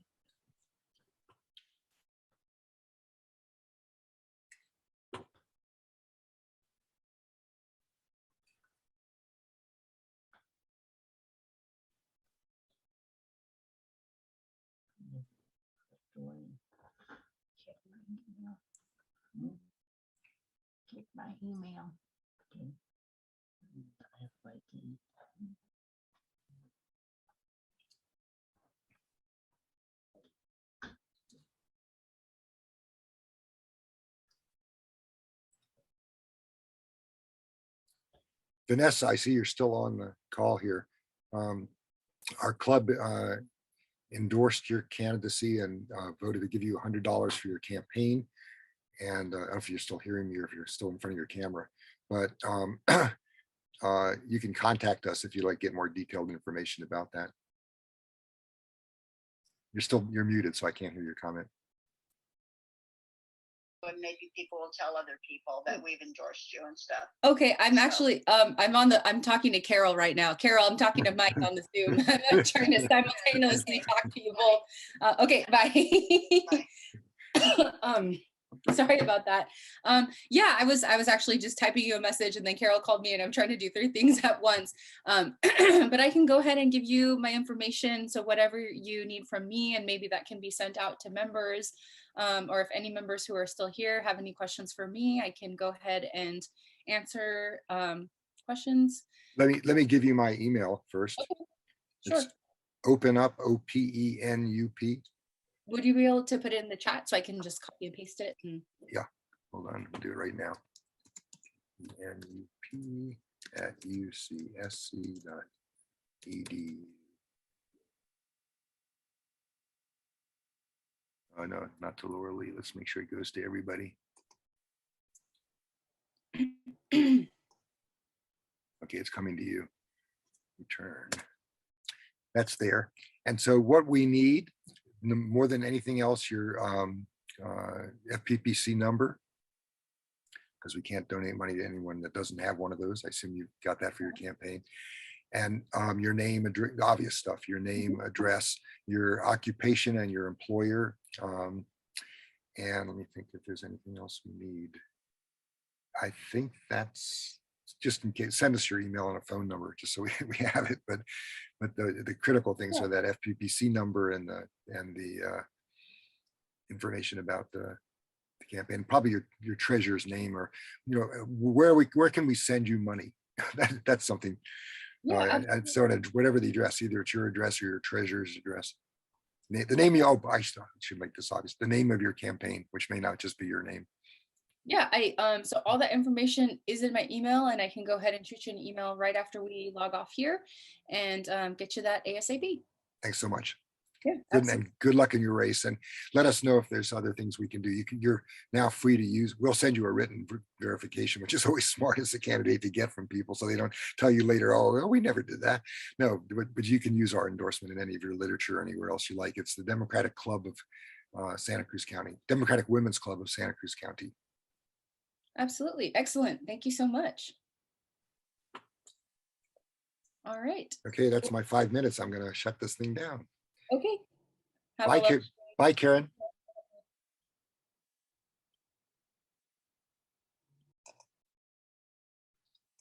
Speaker 11: Check my email. Okay. I have my key.
Speaker 2: Vanessa, I see you're still on the call here. Our club endorsed your candidacy and voted to give you $100 for your campaign. And I don't know if you're still hearing me or if you're still in front of your camera, but you can contact us if you'd like to get more detailed information about that. You're muted, so I can't hear your comment.
Speaker 12: And maybe people will tell other people that we've endorsed you and stuff.
Speaker 13: Okay, I'm actually, I'm talking to Carol right now. Carol, I'm talking to Mike on the Zoom. I'm trying to simultaneously talk to you both. Okay, bye. Sorry about that. Yeah, I was actually just typing you a message and then Carol called me and I'm trying to do 3 things at once. But I can go ahead and give you my information. So whatever you need from me, and maybe that can be sent out to members. Or if any members who are still here have any questions for me, I can go ahead and answer questions.
Speaker 2: Let me give you my email first.
Speaker 13: Okay, sure.
Speaker 2: It's OpenUp, OPENUP.
Speaker 13: Would you be able to put it in the chat so I can just copy and paste it?
Speaker 2: Yeah, hold on, we'll do it right now. NUP@ucsc.edu. Oh no, not to Laura Lee. Let's make sure it goes to everybody. Okay, it's coming to you. Return. That's there. And so what we need, more than anything else, your FPPC number, because we can't donate money to anyone that doesn't have one of those. I assume you got that for your campaign. And your name, obvious stuff, your name, address, your occupation and your employer. And let me think if there's anything else we need. I think that's just in case, send us your email and a phone number just so we have it. But the critical things are that FPPC number and the information about the campaign, probably your treasurer's name, or where can we send you money? That's something. So whatever the address, either it's your address or your treasurer's address. The name I should make this obvious. The name of your campaign, which may not just be your name.
Speaker 13: Yeah, so all that information is in my email, and I can go ahead and shoot you an email right after we log off here and get you that ASAP.
Speaker 2: Thanks so much.
Speaker 13: Yeah,
Speaker 2: and good luck in your race, and let us know if there's other things we can do. You're now free to use. We'll send you a written verification, which is always smart as a candidate to get from people, so they don't tell you later, oh, we never did that. No, but you can use our endorsement in any of your literature or anywhere else you like. It's the Democratic Club of Santa Cruz County, Democratic Women's Club of Santa Cruz County.
Speaker 13: Absolutely. Excellent. Thank you so much. All right.
Speaker 2: Okay, that's my 5 minutes. I'm going to shut this thing down.
Speaker 13: Okay.
Speaker 2: Bye, Karen.